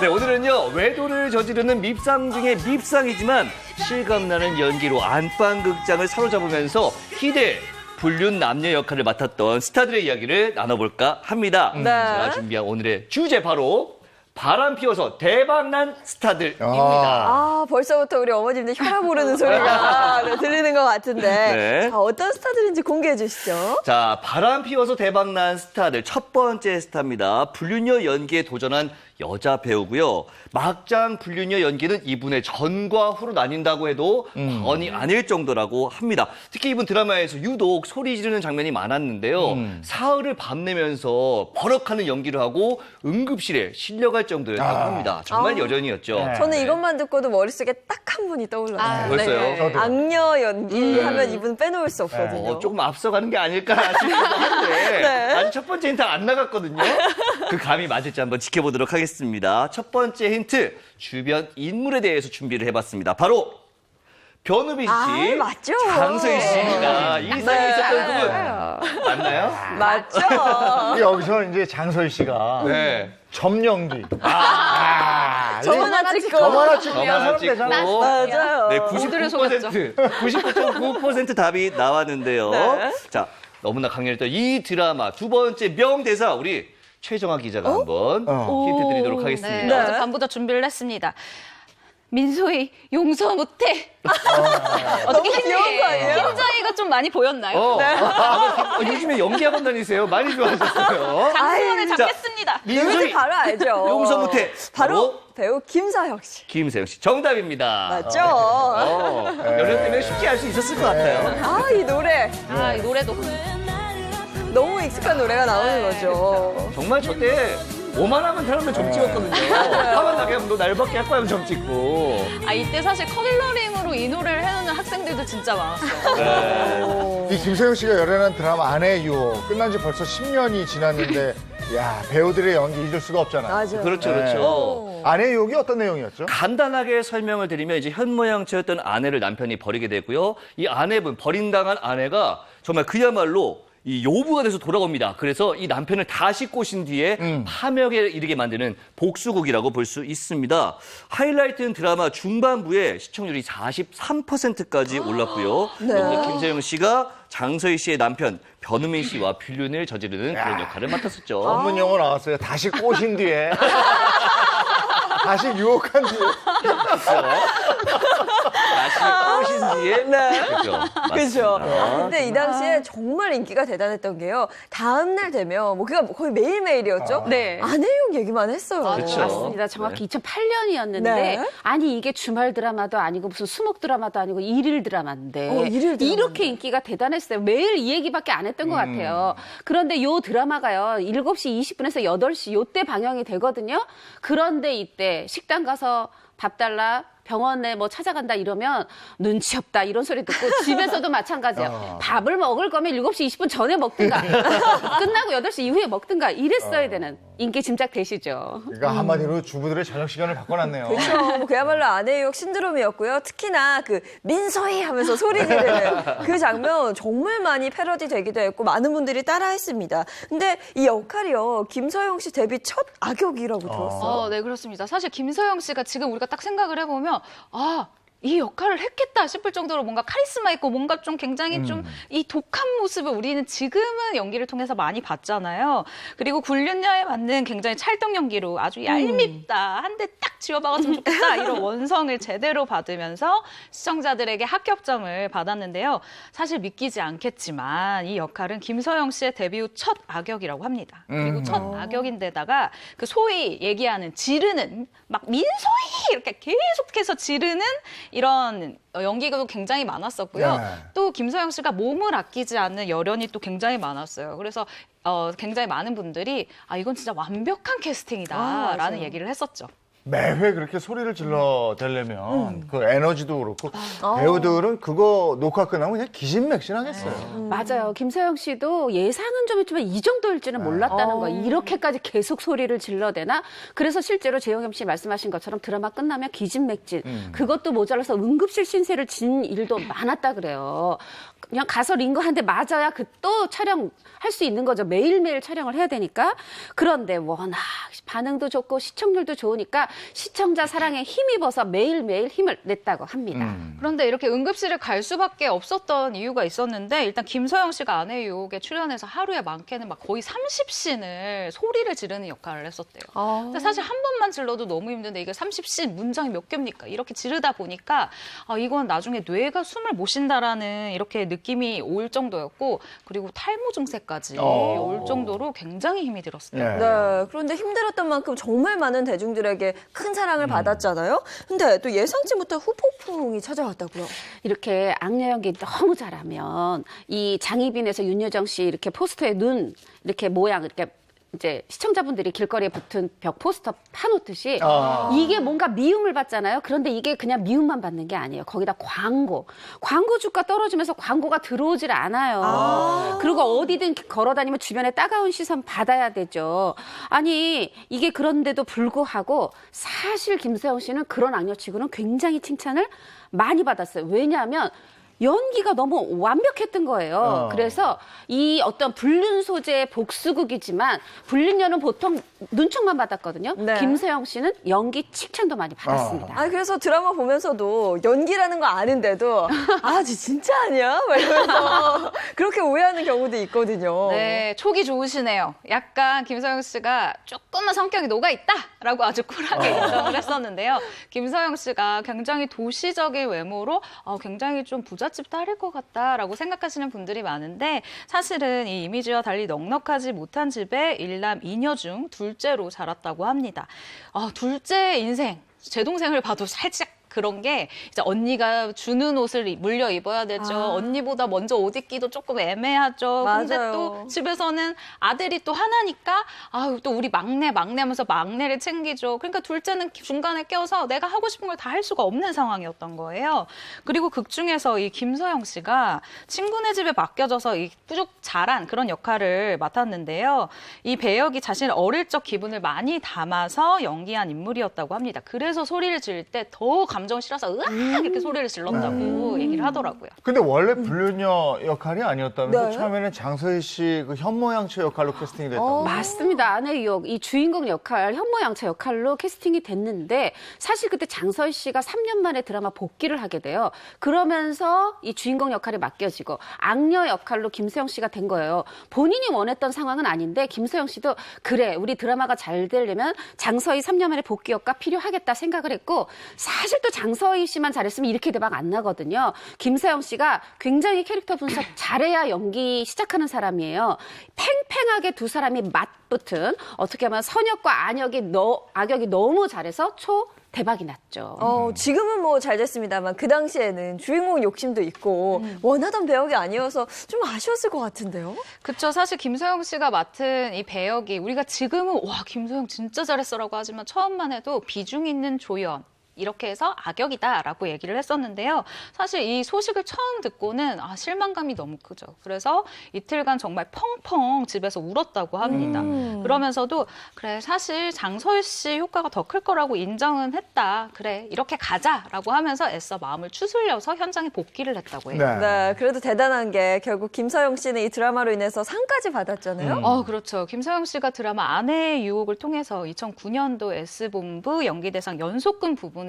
네, 오늘은요, 외도를 저지르는 밉상 중에 밉상이지만 실감나는 연기로 안방극장을 사로잡으면서 희대 불륜 남녀 역할을 맡았던 스타들의 이야기를 나눠볼까 합니다. 제가 준비한 오늘의 주제 바로 바람 피워서 대박난 스타들입니다. 벌써부터 우리 어머님들 혈압 오르는 소리가 들리는 것 같은데 네. 자, 어떤 스타들인지 공개해 주시죠. 자, 바람 피워서 대박난 스타들 첫 번째 스타입니다. 불륜녀 연기에 도전한 여자 배우고요. 막장 불륜녀 연기는 이분의 전과 후로 나뉜다고 해도 과언이 아닐 정도라고 합니다. 특히 이분 드라마에서 유독 소리 지르는 장면이 많았는데요. 사흘을 밤내면서 버럭하는 연기를 하고 응급실에 실려갈 정도였다고 합니다. 정말 여전이었죠. 저는 이것만 듣고도 머릿속에 딱 한 분이 떠올랐어요. 벌써요? 악녀 연기하면 이분 빼놓을 수 없거든요. 조금 앞서가는 게 아닐까 싶기도 한데 아직 첫 번째 힌트 안 나갔거든요. 그 감이 맞을지 한번 지켜보도록 하겠습니다. 첫 번째 힌트, 주변 인물에 대해서 준비를 해봤습니다. 바로 변우빈 씨, 맞죠? 장소희 씨입니다. 이상이 있었던 그분 맞나요? 맞죠? 여기서 이제 장소희 씨가 네. 점연기. 저 하나 찍고. 저만화 찍고 하나 하면 찍고. 되잖아. 맞아요. 네, 99.9% 답이 나왔는데요. 자, 너무나 강렬했던 이 드라마 두 번째 명대사 우리 최정화 기자가 한번 힌트 드리도록 하겠습니다. 네, 어제 밤부터 준비를 했습니다. 민소희 용서 못해. 어떻게 너무 귀여운 거 아니에요? 흰자 좀 많이 보였나요? 요즘에 연기학원 다니세요. 많이 좋아하셨어요. 장수원을 자, 잡겠습니다. 민소희 바로 알죠. 용서 못해. 바로 배우 김서영 씨. 김세영 씨 정답입니다. 맞죠? 연애 때문에 쉽게 알 수 있었을 것 같아요. 아, 이 노래. 이 노래도 너무 익숙한 노래가 나오는 거죠. 정말 저때 오만하면 사람들 점 찍었거든요. 화만 나게 하면 너 날밖에 할 거야 하면 점 찍고. 이때 사실 컬러링으로 이 노래를 해놓는 학생들도 진짜 많았어요. 이 김세영 씨가 열연한 드라마 아내의 유혹 끝난 지 벌써 10년이 지났는데 야 배우들의 연기 잊을 수가 없잖아요. 맞아요. 그렇죠, 네. 그렇죠. 아내의 유혹이 어떤 내용이었죠? 간단하게 설명을 드리면 이제 현모양처였던 아내를 남편이 버리게 되고요. 이 아내분, 버림당한 아내가 정말 그야말로 이 요부가 돼서 돌아옵니다. 그래서 이 남편을 다시 꼬신 뒤에 파멸에 이르게 만드는 복수극이라고 볼 수 있습니다. 하이라이트는 드라마 중반부에 시청률이 43%까지 올랐고요. 네. 여기서 김세영 씨가 장서희 씨의 남편 변우민 씨와 불륜을 저지르는 그런 역할을 맡았었죠. 전문 용어 나왔어요. 다시 꼬신 뒤에. 다시 유혹한 뒤에. 다시 꼬신 뒤에 그렇죠. 그죠. 맞습니다. 근데 이 당시에 정말 인기가 대단했던 게요. 다음 날 되면 그냥 거의 매일매일이었죠. 네. 아내용 얘기만 했어요. 그렇죠. 맞습니다. 정확히 2008년이었는데 네. 아니 이게 주말 드라마도 아니고 무슨 수목 드라마도 아니고 일일 드라마인데 일일 드라마인데. 이렇게 인기가 대단했어요. 매일 이 얘기밖에 안 했던 것 같아요. 그런데 요 드라마가요. 7시 20분에서 8시 요때 방영이 되거든요. 그런데 이때 식당 가서 밥 달라 병원에 뭐 찾아간다 이러면 눈치 없다 이런 소리 듣고 집에서도 마찬가지예요. 밥을 먹을 거면 7시 20분 전에 먹든가 끝나고 8시 이후에 먹든가 이랬어야 되는 인기 짐작되시죠. 그러니까 한마디로 주부들의 저녁 시간을 바꿔놨네요. 그렇죠. 그야말로 아내 유혹 신드롬이었고요. 특히나 그 민소희 하면서 소리 지르는 그 장면 정말 많이 패러디 되기도 했고 많은 분들이 따라했습니다. 근데 이 역할이요. 김서영 씨 데뷔 첫 악역이라고 들었어요. 네, 그렇습니다. 사실 김서영 씨가 지금 우리가 딱 생각을 해보면 이 역할을 했겠다 싶을 정도로 뭔가 카리스마 있고 뭔가 좀 굉장히 좀 이 독한 모습을 우리는 지금은 연기를 통해서 많이 봤잖아요. 그리고 굴륜녀에 맞는 굉장히 찰떡 연기로 아주 얄밉다. 한 대 딱 쥐어박았으면 좋겠다. 이런 원성을 제대로 받으면서 시청자들에게 합격점을 받았는데요. 사실 믿기지 않겠지만 이 역할은 김서영 씨의 데뷔 후 첫 악역이라고 합니다. 그리고 첫 악역인데다가 그 소위 얘기하는 지르는 막 민소희 이렇게 계속해서 지르는 이런 연기가 굉장히 많았었고요. 네. 또 김서영 씨가 몸을 아끼지 않는 열연이 또 굉장히 많았어요. 그래서 굉장히 많은 분들이 이건 진짜 완벽한 캐스팅이다라는 맞아요. 얘기를 했었죠. 매회 그렇게 소리를 질러대려면 그 에너지도 그렇고 배우들은 그거 녹화 끝나면 그냥 기진맥진하겠어요. 맞아요. 김서영 씨도 예상은 좀 했지만 이 정도일지는 몰랐다는 거. 이렇게까지 계속 소리를 질러대나? 그래서 실제로 재영겸 씨 말씀하신 것처럼 드라마 끝나면 기진맥진. 그것도 모자라서 응급실 신세를 진 일도 많았다 그래요. 그냥 가서 링거 한 대 맞아야 그 또 촬영할 수 있는 거죠. 매일매일 촬영을 해야 되니까. 그런데 워낙 반응도 좋고 시청률도 좋으니까 시청자 사랑에 힘입어서 매일매일 힘을 냈다고 합니다. 그런데 이렇게 응급실을 갈 수밖에 없었던 이유가 있었는데 일단 김서영 씨가 아내의 유혹에 출연해서 하루에 많게는 막 거의 30씬을 소리를 지르는 역할을 했었대요. 근데 사실 한 번만 질러도 너무 힘든데 이게 30씬 문장이 몇 개입니까? 이렇게 지르다 보니까 이건 나중에 뇌가 숨을 못 쉰다라는 이렇게 느낌이 올 정도였고 그리고 탈모 증세까지 올 정도로 굉장히 힘이 들었어요. 네. 네, 그런데 힘들었던 만큼 정말 많은 대중들에게 큰 사랑을 받았잖아요. 근데 또 예상치 못한 후폭풍이 찾아왔다고요. 이렇게 악녀 연기 너무 잘하면 이 장희빈에서 윤여정 씨 이렇게 포스터에 눈 이렇게 모양 이렇게 이제 시청자분들이 길거리에 붙은 벽 포스터 파놓듯이 이게 뭔가 미움을 받잖아요. 그런데 이게 그냥 미움만 받는 게 아니에요. 거기다 광고 주가 떨어지면서 광고가 들어오질 않아요. 그리고 어디든 걸어다니면 주변에 따가운 시선 받아야 되죠. 아니 이게 그런데도 불구하고 사실 김세영 씨는 그런 악녀치고는 굉장히 칭찬을 많이 받았어요. 왜냐하면 연기가 너무 완벽했던 거예요. 그래서 이 어떤 불륜 소재의 복수극이지만 불륜녀는 보통 눈총만 받았거든요. 네. 김세영 씨는 연기 칭찬도 많이 받았습니다. 그래서 드라마 보면서도 연기라는 거 아는데도 진짜 아니야? 막 이러면서 그렇게 오해하는 경우도 있거든요. 네, 촉이 좋으시네요. 약간 김서영 씨가 조금만 성격이 녹아있다 라고 아주 쿨하게 인정을 했었는데요. 김서영 씨가 굉장히 도시적인 외모로 굉장히 좀 부잣집 딸일 것 같다라고 생각하시는 분들이 많은데 사실은 이 이미지와 달리 넉넉하지 못한 집에 일남 이녀 중 둘째로 자랐다고 합니다. 둘째 인생, 제 동생을 봐도 살짝 그런 게 이제 언니가 주는 옷을 물려 입어야 되죠. 언니보다 먼저 옷 입기도 조금 애매하죠. 근데 맞아요. 또 집에서는 아들이 또 하나니까 또 우리 막내 하면서 막내를 챙기죠. 그러니까 둘째는 중간에 껴서 내가 하고 싶은 걸 다 할 수가 없는 상황이었던 거예요. 그리고 극 중에서 이 김서영 씨가 친구네 집에 맡겨져서 이 뿌죽 자란 그런 역할을 맡았는데요. 이 배역이 자신의 어릴 적 기분을 많이 담아서 연기한 인물이었다고 합니다. 그래서 소리를 지를 때 더 감정 실어서 으악 이렇게 소리를 질렀다고 얘기를 하더라고요. 근데 원래 불륜녀 역할이 아니었다면서 네. 처음에는 장서희 씨 그 현모양처 역할로 캐스팅이 됐다고. 맞습니다. 아내 유혹, 이 주인공 역할, 현모양처 역할로 캐스팅이 됐는데 사실 그때 장서희 씨가 3년 만에 드라마 복귀를 하게 돼요. 그러면서 이 주인공 역할이 맡겨지고 악녀 역할로 김서영 씨가 된 거예요. 본인이 원했던 상황은 아닌데 김서영 씨도 그래, 우리 드라마가 잘 되려면 장서희 3년 만에 복귀 역할 필요하겠다 생각을 했고 사실 또 장서희 씨만 잘했으면 이렇게 대박 안 나거든요. 김서영 씨가 굉장히 캐릭터 분석 잘해야 연기 시작하는 사람이에요. 팽팽하게 두 사람이 맞붙은 어떻게 하면 선역과 악역이 너무 잘해서 대박이 났죠. 지금은 뭐 잘 됐습니다만 그 당시에는 주인공 욕심도 있고 원하던 배역이 아니어서 좀 아쉬웠을 것 같은데요. 그렇죠. 사실 김서영 씨가 맡은 이 배역이 우리가 지금은 와 김서영 진짜 잘했어라고 하지만 처음만 해도 비중 있는 조연. 이렇게 해서 악역이다라고 얘기를 했었는데요. 사실 이 소식을 처음 듣고는 실망감이 너무 크죠. 그래서 이틀간 정말 펑펑 집에서 울었다고 합니다. 그러면서도 그래 사실 장서희 씨 효과가 더 클 거라고 인정은 했다. 그래 이렇게 가자라고 하면서 애써 마음을 추스려서 현장에 복귀를 했다고 해요. 네, 그래도 대단한 게 결국 김서영 씨는 이 드라마로 인해서 상까지 받았잖아요. 그렇죠. 김서영 씨가 드라마 아내의 유혹을 통해서 2009년도 S본부 연기대상 연속금 부분에서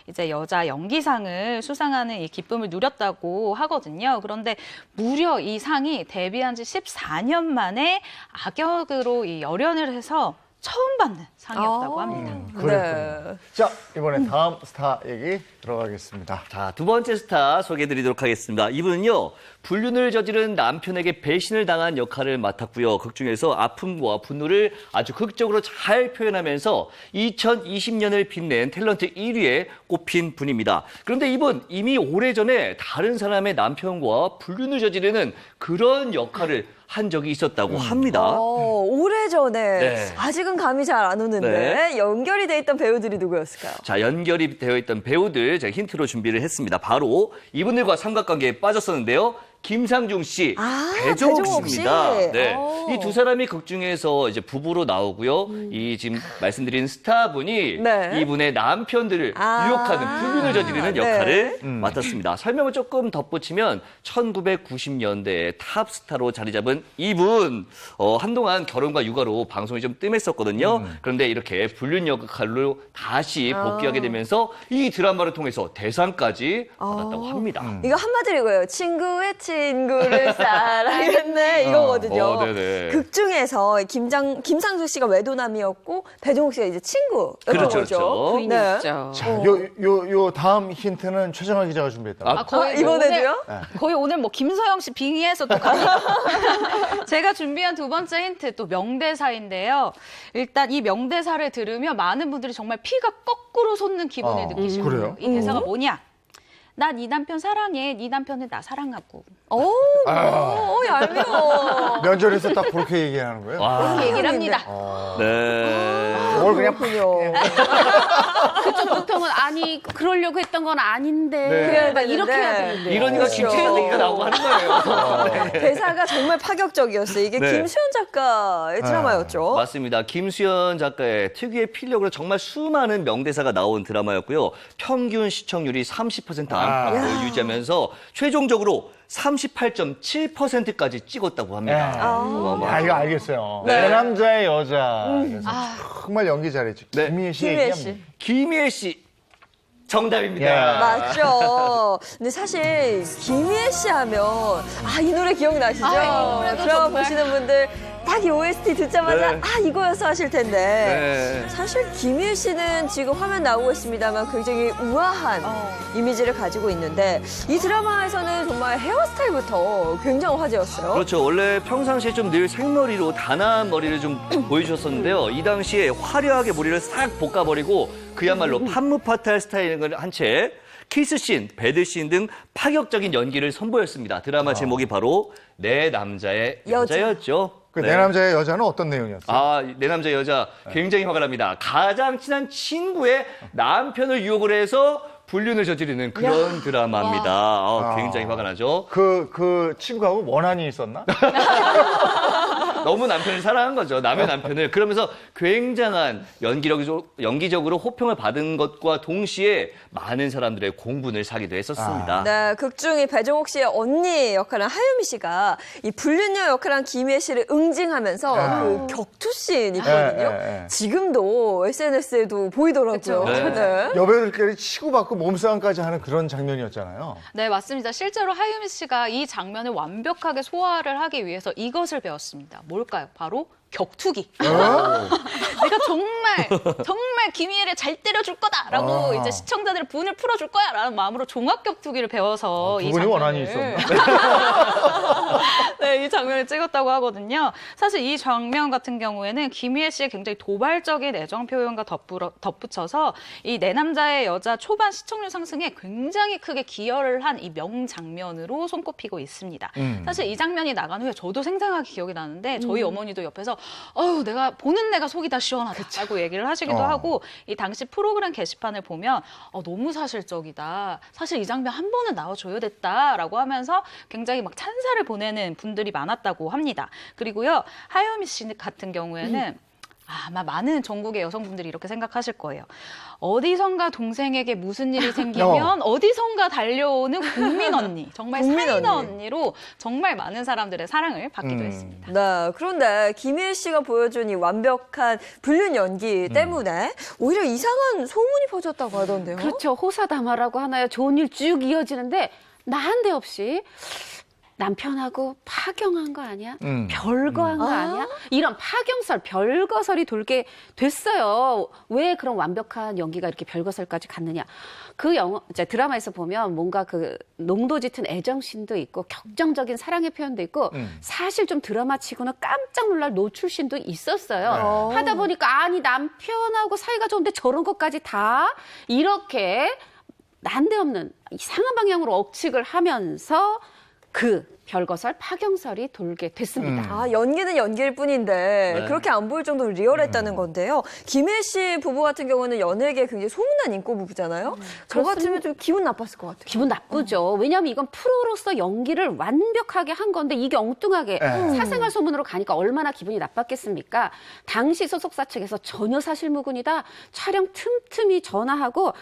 이제 여자 연기상을 수상하는 이 기쁨을 누렸다고 하거든요. 그런데 무려 이 상이 데뷔한 지 14년 만에 악역으로 이 열연을 해서 처음 받는 상이었다고 합니다. 그랬군요. 자, 이번에 다음 스타 얘기 들어가겠습니다. 자, 두 번째 스타 소개해드리도록 하겠습니다. 이분은요, 불륜을 저지른 남편에게 배신을 당한 역할을 맡았고요. 극 중에서 아픔과 분노를 아주 극적으로 잘 표현하면서 2020년을 빛낸 탤런트 1위에 꼽힌 분입니다. 그런데 이분 이미 오래전에 다른 사람의 남편과 불륜을 저지르는 그런 역할을 한 적이 있었다고 합니다. 오래전에 네. 아직은 감이 잘 안 오는데 네. 연결이 돼 있던 배우들이 누구였을까요? 자, 연결이 되어 있던 배우들 제가 힌트로 준비를 했습니다. 바로 이분들과 삼각관계에 빠졌었는데요. 김상중 씨, 배종옥 배종옥 씨입니다. 씨. 네. 이 두 사람이 극 중에서 이제 부부로 나오고요. 이 지금 말씀드린 스타분이 네. 이분의 남편들을 유혹하는 불륜을 저지르는 네. 역할을 맡았습니다. 설명을 조금 덧붙이면 1990년대에 탑스타로 자리 잡은 이분 한동안 결혼과 육아로 방송이 좀 뜸했었거든요. 그런데 이렇게 불륜 역할로 다시 복귀하게 되면서 이 드라마를 통해서 대상까지 받았다고 합니다. 이거 한마디로 이거예요. 친구의 친구를 사랑했네 이거거든요. 네네. 극 중에서 김상수 씨가 외도남이었고 배종옥 씨가 이제 친구였던 그렇죠, 거죠. 그렇죠. 부인이었죠. 자, 요 다음 힌트는 최정화 기자가 준비했다. 거의 이번에도요? 거의 오늘 뭐 김서영 씨 빙의해서 또 제가 준비한 두 번째 힌트 또 명대사인데요. 일단 이 명대사를 들으면 많은 분들이 정말 피가 거꾸로 솟는 기분을 느끼실 그래요? 거예요. 이 대사가 뭐냐? 나 네 남편 사랑해. 네 남편은 나 사랑하고. 얄미워. 면접에서 딱 그렇게 얘기하는 거예요? 그렇게 얘기를 합니다. 네. 뭘 그냥 그렇군요. 그쵸, 보통은 아니 그러려고 했던 건 아닌데 네. 막 이렇게 해야 되는데. 이러니까 그렇죠. 김채연 얘기가 나오고 하는 거예요. 대사가 정말 파격적이었어요. 이게 네. 김수현 작가의 드라마였죠. 맞습니다. 김수현 작가의 특유의 필력으로 정말 수많은 명대사가 나온 드라마였고요. 평균 시청률이 30% 안팎을 유지하면서 최종적으로 38.7%까지 찍었다고 합니다. 아, 이거 알겠어요. 네. 내 남자의 여자. 그래서 정말 연기 잘했죠. 네. 김희애 씨 김희애 얘기하면 씨. 김희애 씨 정답입니다. 야. 맞죠. 근데 사실 김희애 씨 하면 이 노래 기억나시죠? 이 노래도 드라마 정말. 보시는 분들 다 딱 이 OST 듣자마자 네. 아 이거였어 하실 텐데 네. 사실 김일 씨는 지금 화면 나오고 있습니다만 굉장히 우아한 이미지를 가지고 있는데 이 드라마에서는 정말 헤어스타일부터 굉장히 화제였어요. 그렇죠. 원래 평상시에 좀 늘 생머리로 단아한 머리를 좀 보여주셨었는데요. 이 당시에 화려하게 머리를 싹 볶아버리고 그야말로 판무파탈 스타일을 한 채 키스씬, 배드씬 등 파격적인 연기를 선보였습니다. 드라마 제목이 바로 내 남자의 여자였죠. 그 네. 내 남자의 여자는 어떤 내용이었어요? 아, 내 남자 여자 굉장히 화가 납니다. 가장 친한 친구의 남편을 유혹을 해서 불륜을 저지르는 그런 드라마입니다. 굉장히 화가 나죠. 그 친구하고 원한이 있었나? 너무 남편을 사랑한 거죠. 남의 남편을. 그러면서 굉장한 연기적으로 호평을 받은 것과 동시에 많은 사람들의 공분을 사기도 했었습니다. 네, 극중이 배종옥 씨의 언니 역할은 하유미 씨가 이 불륜녀 역할한 김희애 씨를 응징하면서 그 격투씬 있거든요. 지금도 SNS에도 보이더라고요. 네. 네. 여배우들끼리 치고받고 몸싸움까지 하는 그런 장면이었잖아요. 네, 맞습니다. 실제로 하유미 씨가 이 장면을 완벽하게 소화를 하기 위해서 이것을 배웠습니다. 뭘까요? 바로 격투기. 내가 정말 김희애를 잘 때려줄 거다라고 이제 시청자들의 분을 풀어줄 거야라는 마음으로 종합 격투기를 배워서 두 이 분이 장면을 원한이 있었나? 네, 이 장면을 찍었다고 하거든요. 사실 이 장면 같은 경우에는 김희애 씨의 굉장히 도발적인 애정 표현과 덧붙여서 이 내 남자의 여자 초반 시청률 상승에 굉장히 크게 기여를 한 이 명장면으로 손꼽히고 있습니다. 사실 이 장면이 나간 후에 저도 생생하게 기억이 나는데 저희 어머니도 옆에서 내가 보는 내가 속이 다 시원하다라고 얘기를 하시기도 하고 이 당시 프로그램 게시판을 보면 너무 사실적이다. 사실 이 장면 한 번은 나와줘야 됐다라고 하면서 굉장히 막 찬사를 보내는 분들이 많았다고 합니다. 그리고요, 하유미 씨 같은 경우에는 아마 많은 전국의 여성분들이 이렇게 생각하실 거예요. 어디선가 동생에게 무슨 일이 생기면 어디선가 달려오는 국민 언니, 정말 사인 언니로 정말 많은 사람들의 사랑을 받기도 했습니다. 네, 그런데 김희애 씨가 보여준 이 완벽한 불륜 연기 때문에 오히려 이상한 소문이 퍼졌다고 하던데요. 그렇죠. 호사다마라고 하나요? 좋은 일 쭉 이어지는데 나한데없이 남편하고 파경한 거 아니야? 별거 한 거 아니야? 이런 파경설, 별거설이 돌게 됐어요. 왜 그런 완벽한 연기가 이렇게 별거설까지 갔느냐? 이제 드라마에서 보면 뭔가 그 농도 짙은 애정씬도 있고 격정적인 사랑의 표현도 있고 사실 좀 드라마치고는 깜짝 놀랄 노출씬도 있었어요. 하다 보니까 아니 남편하고 사이가 좋은데 저런 것까지 다 이렇게 난데없는 이상한 방향으로 억측을 하면서 그 별거설, 파경설이 돌게 됐습니다. 연기는 연기일 뿐인데 그렇게 안 보일 정도로 리얼했다는 건데요. 김혜 씨 부부 같은 경우는 연예계에 굉장히 소문난 인고 부부잖아요. 저 같으면 좀 기분 나빴을 것 같아요. 기분 나쁘죠. 왜냐하면 이건 프로로서 연기를 완벽하게 한 건데 이게 엉뚱하게 사생활 소문으로 가니까 얼마나 기분이 나빴겠습니까? 당시 소속사 측에서 전혀 사실무근이다. 촬영 틈틈이 전화하고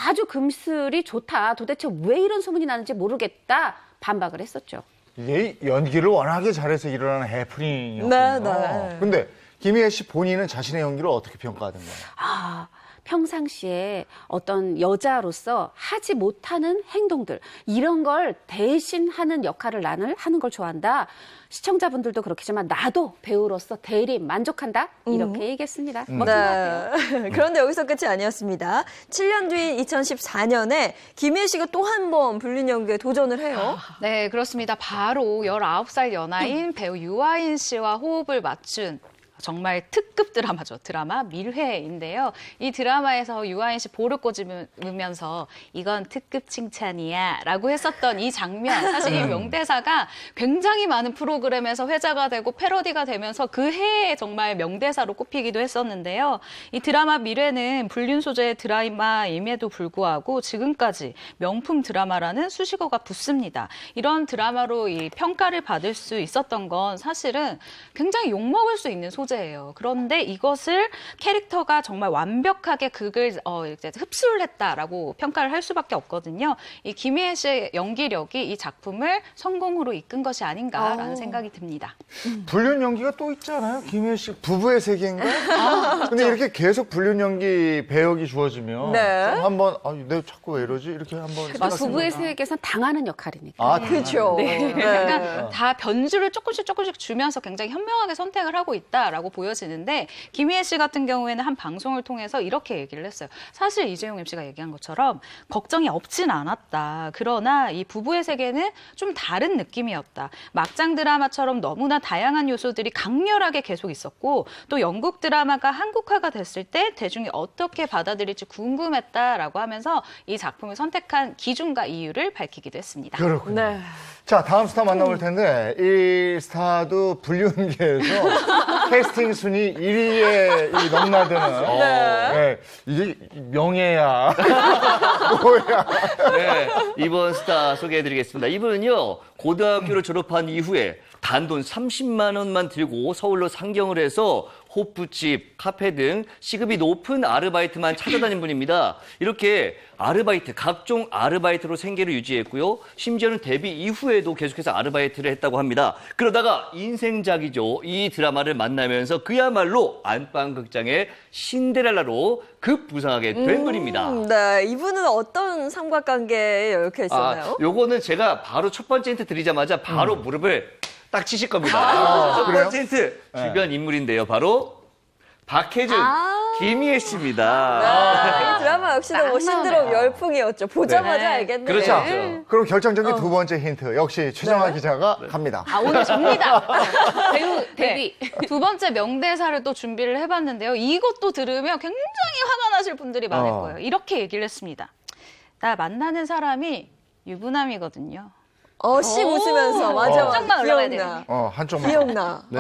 아주 금슬이 좋다. 도대체 왜 이런 소문이 나는지 모르겠다. 반박을 했었죠. 이게 연기를 워낙에 잘해서 일어나는 해프닝이었군요. 네. 근데 김희애 씨 본인은 자신의 연기를 어떻게 평가하던가요? 평상시에 어떤 여자로서 하지 못하는 행동들 이런 걸 대신하는 역할을 나는 하는 걸 좋아한다. 시청자분들도 그렇겠지만 나도 배우로서 대리 만족한다. 이렇게 얘기했습니다. 멋진 것 같아요. 그런데 여기서 끝이 아니었습니다. 7년 뒤인 2014년에 김희애 씨가 또 한 번 불륜 연기에 도전을 해요. 네, 그렇습니다. 바로 19살 연하인 배우 유아인 씨와 호흡을 맞춘 정말 특급 드라마죠. 드라마 밀회인데요. 이 드라마에서 유아인 씨 볼을 꼬집으면서 이건 특급 칭찬이야 라고 했었던 이 장면. 사실 이 명대사가 굉장히 많은 프로그램에서 회자가 되고 패러디가 되면서 그 해에 정말 명대사로 꼽히기도 했었는데요. 이 드라마 밀회는 불륜 소재의 드라마임에도 불구하고 지금까지 명품 드라마라는 수식어가 붙습니다. 이런 드라마로 이 평가를 받을 수 있었던 건 사실은 굉장히 욕먹을 수 있는 소재 소재예요. 그런데 이것을 캐릭터가 정말 완벽하게 극을 이제 흡수를 했다라고 평가를 할 수밖에 없거든요. 이 김희애 씨의 연기력이 이 작품을 성공으로 이끈 것이 아닌가라는 생각이 듭니다. 불륜 연기가 또 있잖아요. 김혜연 씨 부부의 세계인가? 근데 이렇게 계속 불륜 연기 배역이 주어지면 네. 좀 한번 내가 자꾸 왜 이러지? 이렇게 한번 부부의 세계에선 당하는 역할이니까. 아, 그렇죠. 약간 다 변주를 조금씩 주면서 굉장히 현명하게 선택을 하고 있다라고 보여지는데 김희애 씨 같은 경우에는 한 방송을 통해서 이렇게 얘기를 했어요. 사실 이재용 MC가 얘기한 것처럼 걱정이 없진 않았다. 그러나 이 부부의 세계는 좀 다른 느낌이었다. 막장 드라마처럼 너무나 다양한 요소들이 강렬하게 계속 있었고 또 영국 드라마가 한국화가 됐을 때 대중이 어떻게 받아들일지 궁금했다라고 하면서 이 작품을 선택한 기준과 이유를 밝히기도 했습니다. 그렇군요. 네. 자, 다음 스타 만나볼 텐데 이 스타도 불륜계에서 캐스팅 순위 1위에 넘나드는 네, 이게 명예야. 뭐야. 네, 이번 스타 소개해드리겠습니다. 이분은요, 고등학교를 졸업한 이후에 단돈 30만 원만 들고 서울로 상경을 해서 호프집, 카페 등 시급이 높은 아르바이트만 찾아다닌 분입니다. 이렇게 아르바이트, 각종 아르바이트로 생계를 유지했고요. 심지어는 데뷔 이후에도 계속해서 아르바이트를 했다고 합니다. 그러다가 인생작이죠. 이 드라마를 만나면서 그야말로 안방극장의 신데렐라로 급부상하게 된 분입니다. 네, 이분은 어떤 삼각관계에 얽혀 있었나요? 요거는 제가 바로 첫 번째 힌트 드리자마자 바로 무릎을 딱 치실 겁니다. 첫 그래요? 번째 힌트, 주변 인물인데요. 바로 박혜준, 김희애 씨입니다. 이 드라마 역시도 뭐 신드롬 열풍이었죠. 보자마자 알겠네요. 그렇죠. 그럼 결정적인 두 번째 힌트 역시 최정아 기자가 갑니다. 오늘 접니다. 배우 데뷔. 두 번째 명대사를 또 준비를 해봤는데요. 이것도 들으면 굉장히 화가 나실 분들이 많을 거예요. 이렇게 얘기를 했습니다. 나 만나는 사람이 유부남이거든요. 씩 웃으면서 맞아. 한쪽만 올라가야 기억나. 한쪽만. 기억나. 네.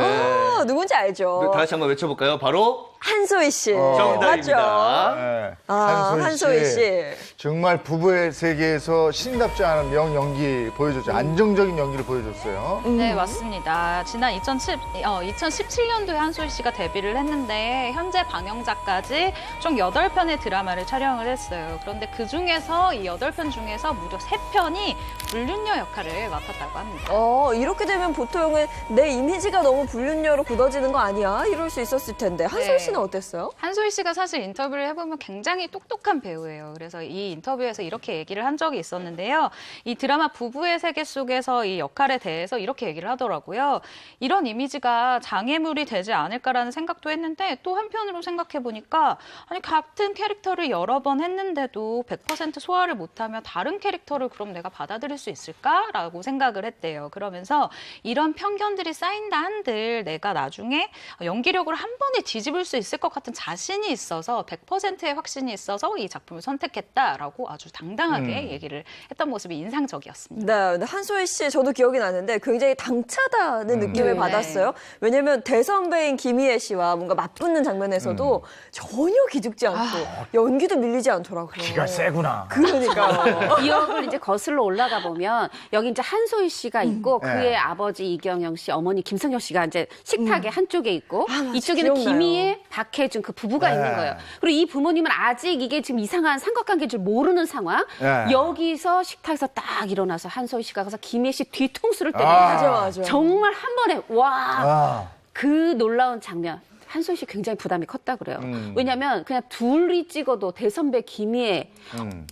누군지 알죠. 다 같이 한번 외쳐볼까요? 바로 한소희 씨. 정답입니다. 맞죠? 네. 한소희 씨. 정말 부부의 세계에서 신답지 않은 명연기 보여줬죠. 안정적인 연기를 보여줬어요. 네, 맞습니다. 지난 2017년도에 한소희 씨가 데뷔를 했는데 현재 방영작까지 총 8편의 드라마를 촬영을 했어요. 그런데 그중에서 이 8편 중에서 무려 3편이 불륜녀 역할을 맡았다고 합니다. 이렇게 되면 보통은 내 이미지가 너무 불륜녀로 굳어지는 거 아니야? 이럴 수 있었을 텐데. 한소희 씨는 어땠어요? 한소희 씨가 사실 인터뷰를 해보면 굉장히 똑똑한 배우예요. 그래서 이 인터뷰에서 이렇게 얘기를 한 적이 있었는데요. 이 드라마 부부의 세계 속에서 이 역할에 대해서 이렇게 얘기를 하더라고요. 이런 이미지가 장애물이 되지 않을까라는 생각도 했는데 또 한편으로 생각해보니까 아니 같은 캐릭터를 여러 번 했는데도 100% 소화를 못하면 다른 캐릭터를 그럼 내가 받아들일 수 있을까라고 생각을 했대요. 그러면서 이런 편견들이 쌓인다 한들 내가 나중에 연기력으로 한 번에 뒤집을 수 있을 것 같은 자신이 있어서 100%의 확신이 있어서 이 작품을 선택했다라고 아주 당당하게 얘기를 했던 모습이 인상적이었습니다. 네, 근데 한소희 씨 저도 기억이 나는데 굉장히 당차다는 느낌을 네. 받았어요. 왜냐면 대선배인 김희애 씨와 뭔가 맞붙는 장면에서도 전혀 기죽지 않고 연기도 밀리지 않더라고요. 기가 세구나. 그러니까요. 기억을 이제 거슬러 올라가 보면 여기 이제 한소희 씨가 있고 네. 그의 아버지 이경영 씨, 어머니 김성경 씨가 이제 식탁에 한쪽에 있고 맞아, 이쪽에는 기억나요. 김희애, 박혜준 그 부부가 네. 있는 거예요. 그리고 이 부모님은 아직 이게 지금 이상한 삼각관계인 줄 모르는 상황. 네. 여기서 식탁에서 딱 일어나서 한소희 씨가 가서 김희애 씨 뒤통수를 때리고 맞아. 정말 한 번에 와. 아, 그 놀라운 장면. 한소희 씨 굉장히 부담이 컸다 그래요. 왜냐면 그냥 둘이 찍어도 대선배 김희애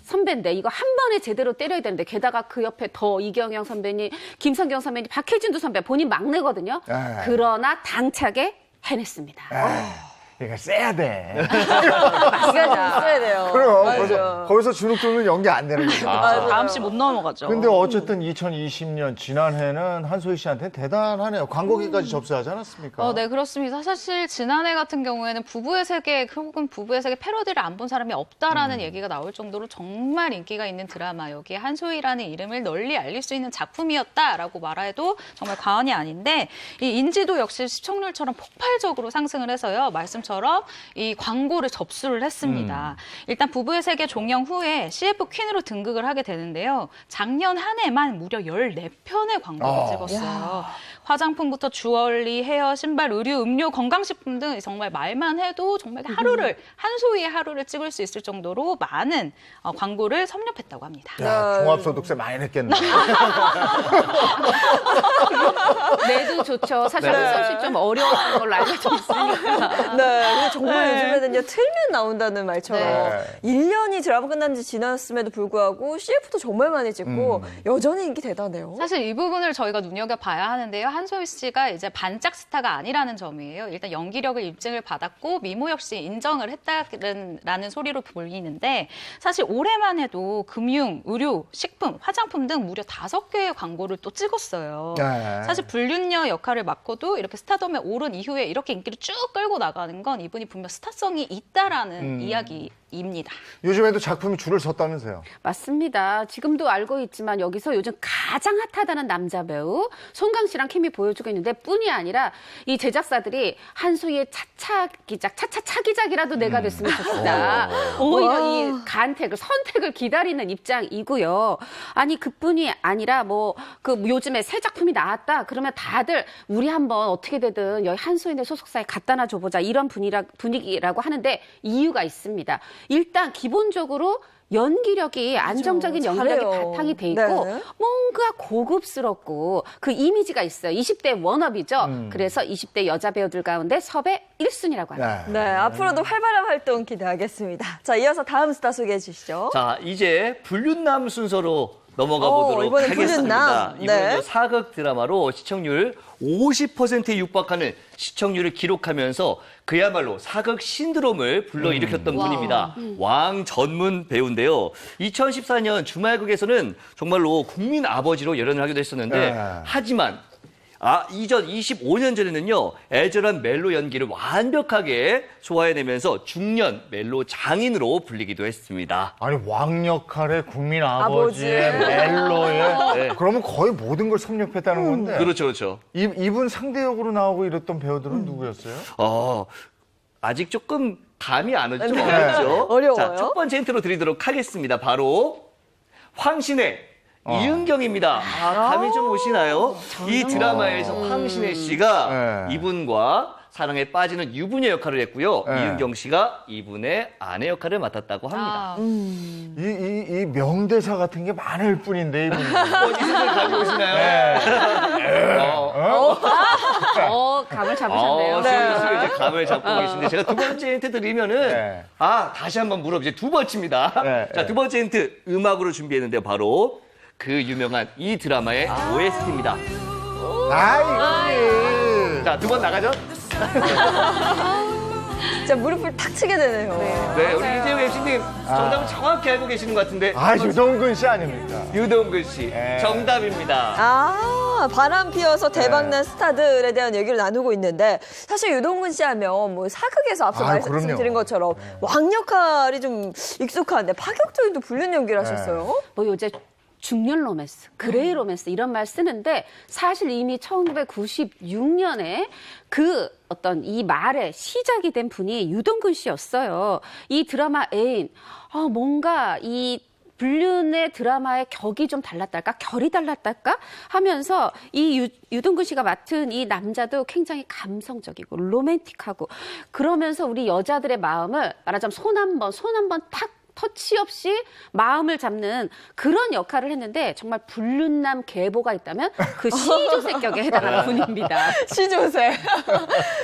선배인데 이거 한 번에 제대로 때려야 되는데 게다가 그 옆에 더 이경영 선배님, 김성경 선배님, 박혜준도 선배 본인 막내거든요. 그러나 당차게 해냈습니다. 얘가 세야 돼. 기가 좀 있어야 돼요. 그럼 맞아. 거기서 주눅 들면 연기 안 되는 거죠. 다음 씨 못 넘어가죠. 근데 어쨌든 2020년 지난해는 한소희 씨한테 대단하네요. 광고기까지 접수하지 않았습니까? 네, 그렇습니다. 사실 지난해 같은 경우에는 부부의 세계 혹은 부부의 세계 패러디를 안 본 사람이 없다라는 얘기가 나올 정도로 정말 인기가 있는 드라마, 여기에 한소희라는 이름을 널리 알릴 수 있는 작품이었다라고 말해도 정말 과언이 아닌데 이 인지도 역시 시청률처럼 폭발적으로 상승을 해서요. 말씀 프로그램처럼 이 광고를 접수를 했습니다. 일단 부부의 세계 종영 후에 CF 퀸으로 등극을 하게 되는데요. 작년 한 해만 무려 14편의 광고를 찍었어요. 화장품부터 주얼리, 헤어, 신발, 의류, 음료, 건강식품 등 정말 말만 해도 정말 하루를 한 소위의 하루를 찍을 수 있을 정도로 많은 광고를 섭렵했다고 합니다. 야, 종합소득세 많이 냈겠네. 내도 좋죠. 사실 한솔 씨 좀 어려웠던 걸로 알려져 있으니까. 네, 근데 정말 요즘에는요, 틀면 나온다는 말처럼 네. 1년이 드라마 끝난 지 지났음에도 불구하고 CF도 정말 많이 찍고 여전히 인기 대단해요. 사실 이 부분을 저희가 눈여겨봐야 하는데요. 한소희 씨가 이제 반짝 스타가 아니라는 점이에요. 일단 연기력을 입증을 받았고 미모 역시 인정을 했다는 소리로 보이는데 사실 올해만 해도 금융, 의료, 식품, 화장품 등 무려 5개의 광고를 또 찍었어요. 네. 사실 불륜녀 역할을 맡고도 이렇게 스타덤에 오른 이후에 이렇게 인기를 쭉 끌고 나가는 건 이분이 분명 스타성이 있다라는 이야기입니다. 요즘에도 작품이 줄을 섰다면서요. 맞습니다. 지금도 알고 있지만 여기서 요즘 가장 핫하다는 남자 배우 송강 씨랑 케미 보여주고 있는데 뿐이 아니라 이 제작사들이 한소희의 차차차기작이라도 내가 됐으면 좋겠다. 오히려 이 간택을 선택을 기다리는 입장이고요. 아니 그뿐이 아니라 뭐 그 요즘에 새 작품이 나왔다 그러면 다들 우리 한번 어떻게 되든 여기 한소희네 소속사에 갖다 놔 줘보자 이런 분위기라고 하는데 이유가 있습니다. 일단 기본적으로 연기력이 안정적인 연기력이 잘해요. 바탕이 돼 있고 네. 뭔가 고급스럽고 그 이미지가 있어요. 20대 워너비죠. 그래서 20대 여자 배우들 가운데 섭외 1순위라고 합니다. 네, 앞으로도 활발한 활동 기대하겠습니다. 자, 이어서 다음 스타 소개해 주시죠. 자, 이제 불륜남 순서로 넘어가 보도록 이번엔 하겠습니다. 불륜남. 이번에도 네. 사극 드라마로 시청률 50%에 육박하는 시청률을 기록하면서 그야말로 사극 신드롬을 불러일으켰던 분입니다. 왕 전문 배우인데요. 2014년 주말극에서는 정말로 국민 아버지로 열연을 하기도 했었는데 네. 하지만 이전 25년 전에는요, 애절한 멜로 연기를 완벽하게 소화해내면서 중년 멜로 장인으로 불리기도 했습니다. 아니 왕 역할의 국민 아버지의 아버지. 멜로에 네. 그러면 거의 모든 걸 섭렵했다는 건데. 그렇죠, 그렇죠. 이분 상대 역으로 나오고 이랬던 배우들은 누구였어요? 아직 조금 감이 안 오죠? 네. 어렵죠? 어려워요. 자, 첫 번째 힌트로 드리도록 하겠습니다. 바로 황신혜. 이은경입니다. 감이 좀 오시나요? 이 드라마에서 황신혜 씨가 네. 이분과 사랑에 빠지는 유부녀 역할을 했고요. 네. 이은경 씨가 이분의 아내 역할을 맡았다고 합니다. 이 명대사 같은 게 많을 뿐인데 이분이. 이분들 감이 오시나요? 감을 잡으셨네요. 슬슬 이제 감을 잡고 계신데 제가 두 번째 힌트 드리면은 네. 다시 한번 물어보죠. 두 번째입니다. 네, 자, 네. 두 번째 힌트 음악으로 준비했는데요. 바로 그 유명한 이 드라마의 OST입니다. 아이. 자, 두 번 나가죠? 진짜 무릎을 탁 치게 되네요. 네, 우리 이재용 MC님 정답을 정확히 알고 계시는 것 같은데 유동근 씨 아닙니까? 유동근 씨 네. 정답입니다. 바람 피어서 대박난 스타들에 대한 얘기를 나누고 있는데 사실 유동근 씨 하면 뭐 사극에서 앞서 말씀드린 그럼요. 것처럼 왕 역할이 좀 익숙한데 파격적인 또 불륜 연기를 하셨어요. 뭐 요새 중년 로맨스, 그레이 로맨스 이런 말 쓰는데 사실 이미 1996년에 그 어떤 이 말의 시작이 된 분이 유동근 씨였어요. 이 드라마 애인, 뭔가 이 불륜의 드라마의 격이 좀 달랐달까? 결이 달랐달까? 하면서 이 유동근 씨가 맡은 이 남자도 굉장히 감성적이고 로맨틱하고 그러면서 우리 여자들의 마음을 말하자면 손 한 번 탁 터치 없이 마음을 잡는 그런 역할을 했는데 정말 불륜남 계보가 있다면 그 시조새 격에 해당하는 분입니다. 시조새.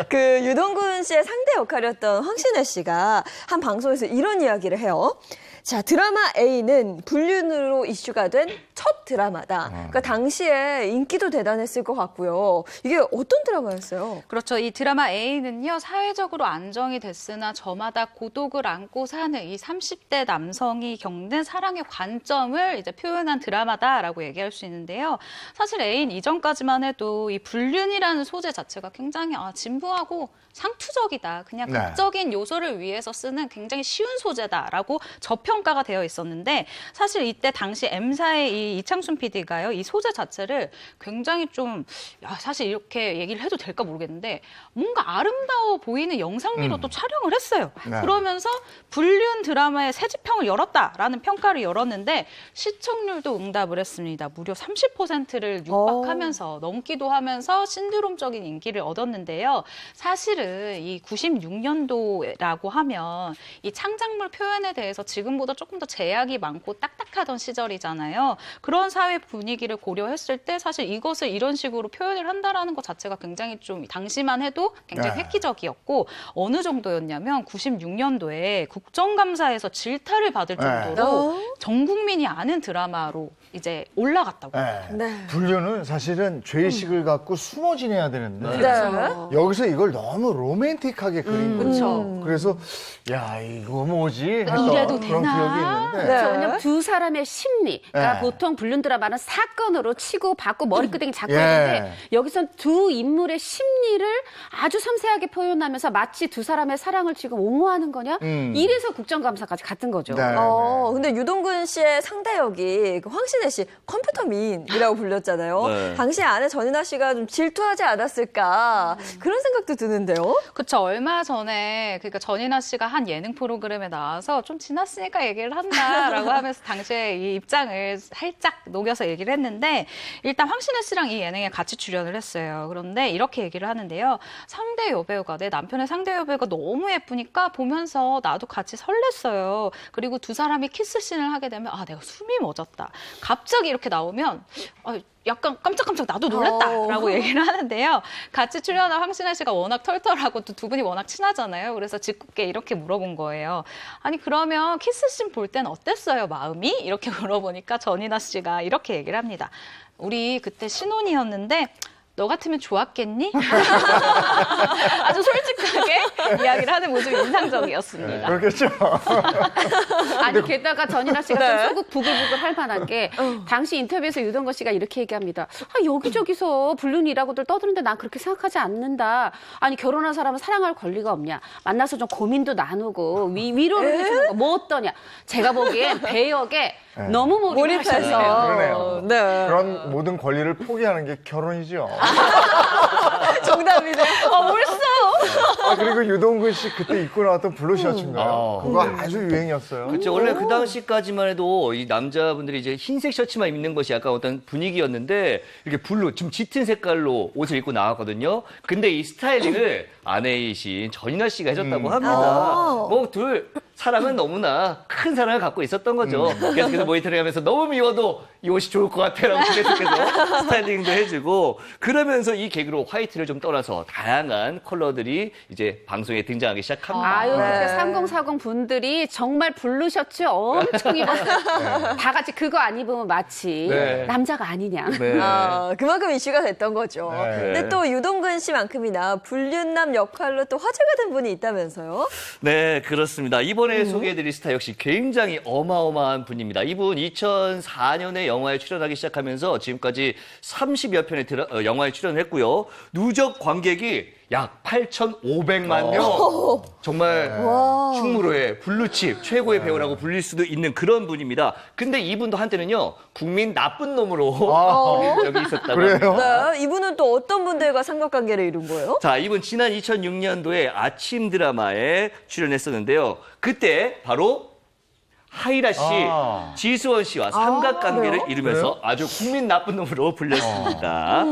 그 유동근 씨의 상대 역할이었던 황신혜 씨가 한 방송에서 이런 이야기를 해요. 자, 드라마 A는 불륜으로 이슈가 된 첫 드라마다. 그러니까 당시에 인기도 대단했을 것 같고요. 이게 어떤 드라마였어요? 그렇죠. 이 드라마 A는요, 사회적으로 안정이 됐으나 저마다 고독을 안고 사는 이 30대 남성이 겪는 사랑의 관점을 이제 표현한 드라마다라고 얘기할 수 있는데요. 사실 A는 이전까지만 해도 이 불륜이라는 소재 자체가 굉장히 진부하고 상투적이다. 그냥 네. 극적인 요소를 위해서 쓰는 굉장히 쉬운 소재다라고 저평 평가가 되어 있었는데 사실 이때 당시 M사의 이 이창순 PD가요. 이 소재 자체를 굉장히 좀 사실 이렇게 얘기를 해도 될까 모르겠는데 뭔가 아름다워 보이는 영상미로 또 촬영을 했어요. 네. 그러면서 불륜 드라마의 새 지평을 열었다라는 평가를 열었는데 시청률도 응답을 했습니다. 무려 30%를 육박하면서 넘기도 하면서 신드롬적인 인기를 얻었는데요. 사실은 이 96년도라고 하면 이 창작물 표현에 대해서 지금보다 조금 더 제약이 많고 딱딱하던 시절이잖아요. 그런 사회 분위기를 고려했을 때 사실 이것을 이런 식으로 표현을 한다라는 것 자체가 굉장히 좀 당시만 해도 굉장히 네. 획기적이었고 어느 정도였냐면 96년도에 국정감사에서 질타를 받을 정도로 전 국민이 아는 드라마로 이제 올라갔다고. 네. 네. 불륜은 사실은 죄의식을 갖고 숨어 지내야 되는데 네. 여기서 이걸 너무 로맨틱하게 그린 거죠. 그쵸. 그래서 야 이거 뭐지? 했던 이래도 그런 되나? 기억이 있는데 네. 왜냐면 두 사람의 심리, 그러니까 네. 보통 불륜 드라마는 사건으로 치고 받고 머리끄댕이 잡고 예. 하는데 여기선 두 인물의 심리를 아주 섬세하게 표현하면서 마치 두 사람의 사랑을 지금 옹호하는 거냐? 이래서 국정감사까지 갔던 거죠. 네. 근데 유동근 씨의 상대 역이 그 황신혜 씨 컴퓨터 미인이라고 불렸잖아요. 네. 당시 아내 전인아 씨가 좀 질투하지 않았을까 그런 생각도 드는데요. 그쵸. 얼마 전에 그러니까 전인아 씨가 한 예능 프로그램에 나와서 좀 지났으니까 얘기를 한다라고 하면서 당시에 이 입장을 살짝 녹여서 얘기를 했는데 일단 황신혜 씨랑 이 예능에 같이 출연을 했어요. 그런데 이렇게 얘기를 하는데요. 상대 여배우가 내 남편의 상대 여배우가 너무 예쁘니까 보면서 나도 같이 설렜어요. 그리고 두 사람이 키스씬을 하게 되면 내가 숨이 멎었다. 갑자기 이렇게 나오면 약간 깜짝깜짝 나도 놀랐다라고 얘기를 하는데요. 같이 출연한 황신혜 씨가 워낙 털털하고 또 두 분이 워낙 친하잖아요. 그래서 짓궂게 이렇게 물어본 거예요. 아니 그러면 키스씬 볼 땐 어땠어요 마음이? 이렇게 물어보니까 전인아 씨가 이렇게 얘기를 합니다. 우리 그때 신혼이었는데 너 같으면 좋았겠니? 아주 솔직하게 이야기를 하는 모습이 인상적이었습니다. 그렇겠죠. 아니 게다가 전인아 씨가 네. 좀 속을 부글부글 할 만한 게 당시 인터뷰에서 유동건 씨가 이렇게 얘기합니다. 여기저기서 불륜이라고들 떠드는데 난 그렇게 생각하지 않는다. 아니 결혼한 사람은 사랑할 권리가 없냐. 만나서 좀 고민도 나누고 위로를 해주는 거 뭐 어떠냐. 제가 보기엔 배역에 너무 몰입하셨어요. 몰입해서. 그러네요. 네. 그런 모든 권리를 포기하는 게 결혼이죠. 정답이네. 벌써. 그리고 유동근 씨 그때 입고 나왔던 블루 셔츠인가요? 그거 아주 유행이었어요. 그렇죠. 원래 그 당시까지만 해도 이 남자분들이 이제 흰색 셔츠만 입는 것이 약간 어떤 분위기였는데 이렇게 블루 좀 짙은 색깔로 옷을 입고 나왔거든요. 근데 이 스타일링을 아내이신 전인아 씨가 해줬다고 합니다. 뭐 둘 사랑은 너무나 큰 사랑을 갖고 있었던 거죠. 계속해서 모니터링 하면서 너무 미워도 이 옷이 좋을 것 같아라고 계속해서 스타일링도 해주고 그러면서 이 개그로 화이트를 좀 떠나서 다양한 컬러들이 이제 방송에 등장하기 시작합니다. 아유, 네. 그때 3040 분들이 정말 블루 셔츠 엄청 입었어요. 다 같이 그거 안 입으면 마치 네. 남자가 아니냐. 네. 그만큼 이슈가 됐던 거죠. 네. 근데 또 유동근 씨만큼이나 불륜남 역할로 또 화제가 된 분이 있다면서요? 네, 그렇습니다. 이번에 소개해드릴 스타 역시 굉장히 어마어마한 분입니다. 이분 2004년에 영화에 출연하기 시작하면서 지금까지 30여 편의 영화에 출연했고요. 누적 관객이 약 8,500만 명. 정말 충무로의 블루칩 최고의 배우라고 불릴 수도 있는 그런 분입니다. 근데 이분도 한때는요 국민 나쁜 놈으로 적이 있었다고 그래요? 합니다. 네. 이분은 또 어떤 분들과 삼각관계를 이룬 거예요? 자, 이분 지난 2006년도에 아침 드라마에 출연했었는데요. 그때 바로 하이라 씨, 지수원 씨와 삼각관계를 그래요? 이루면서 아주 국민 나쁜 놈으로 불렸습니다.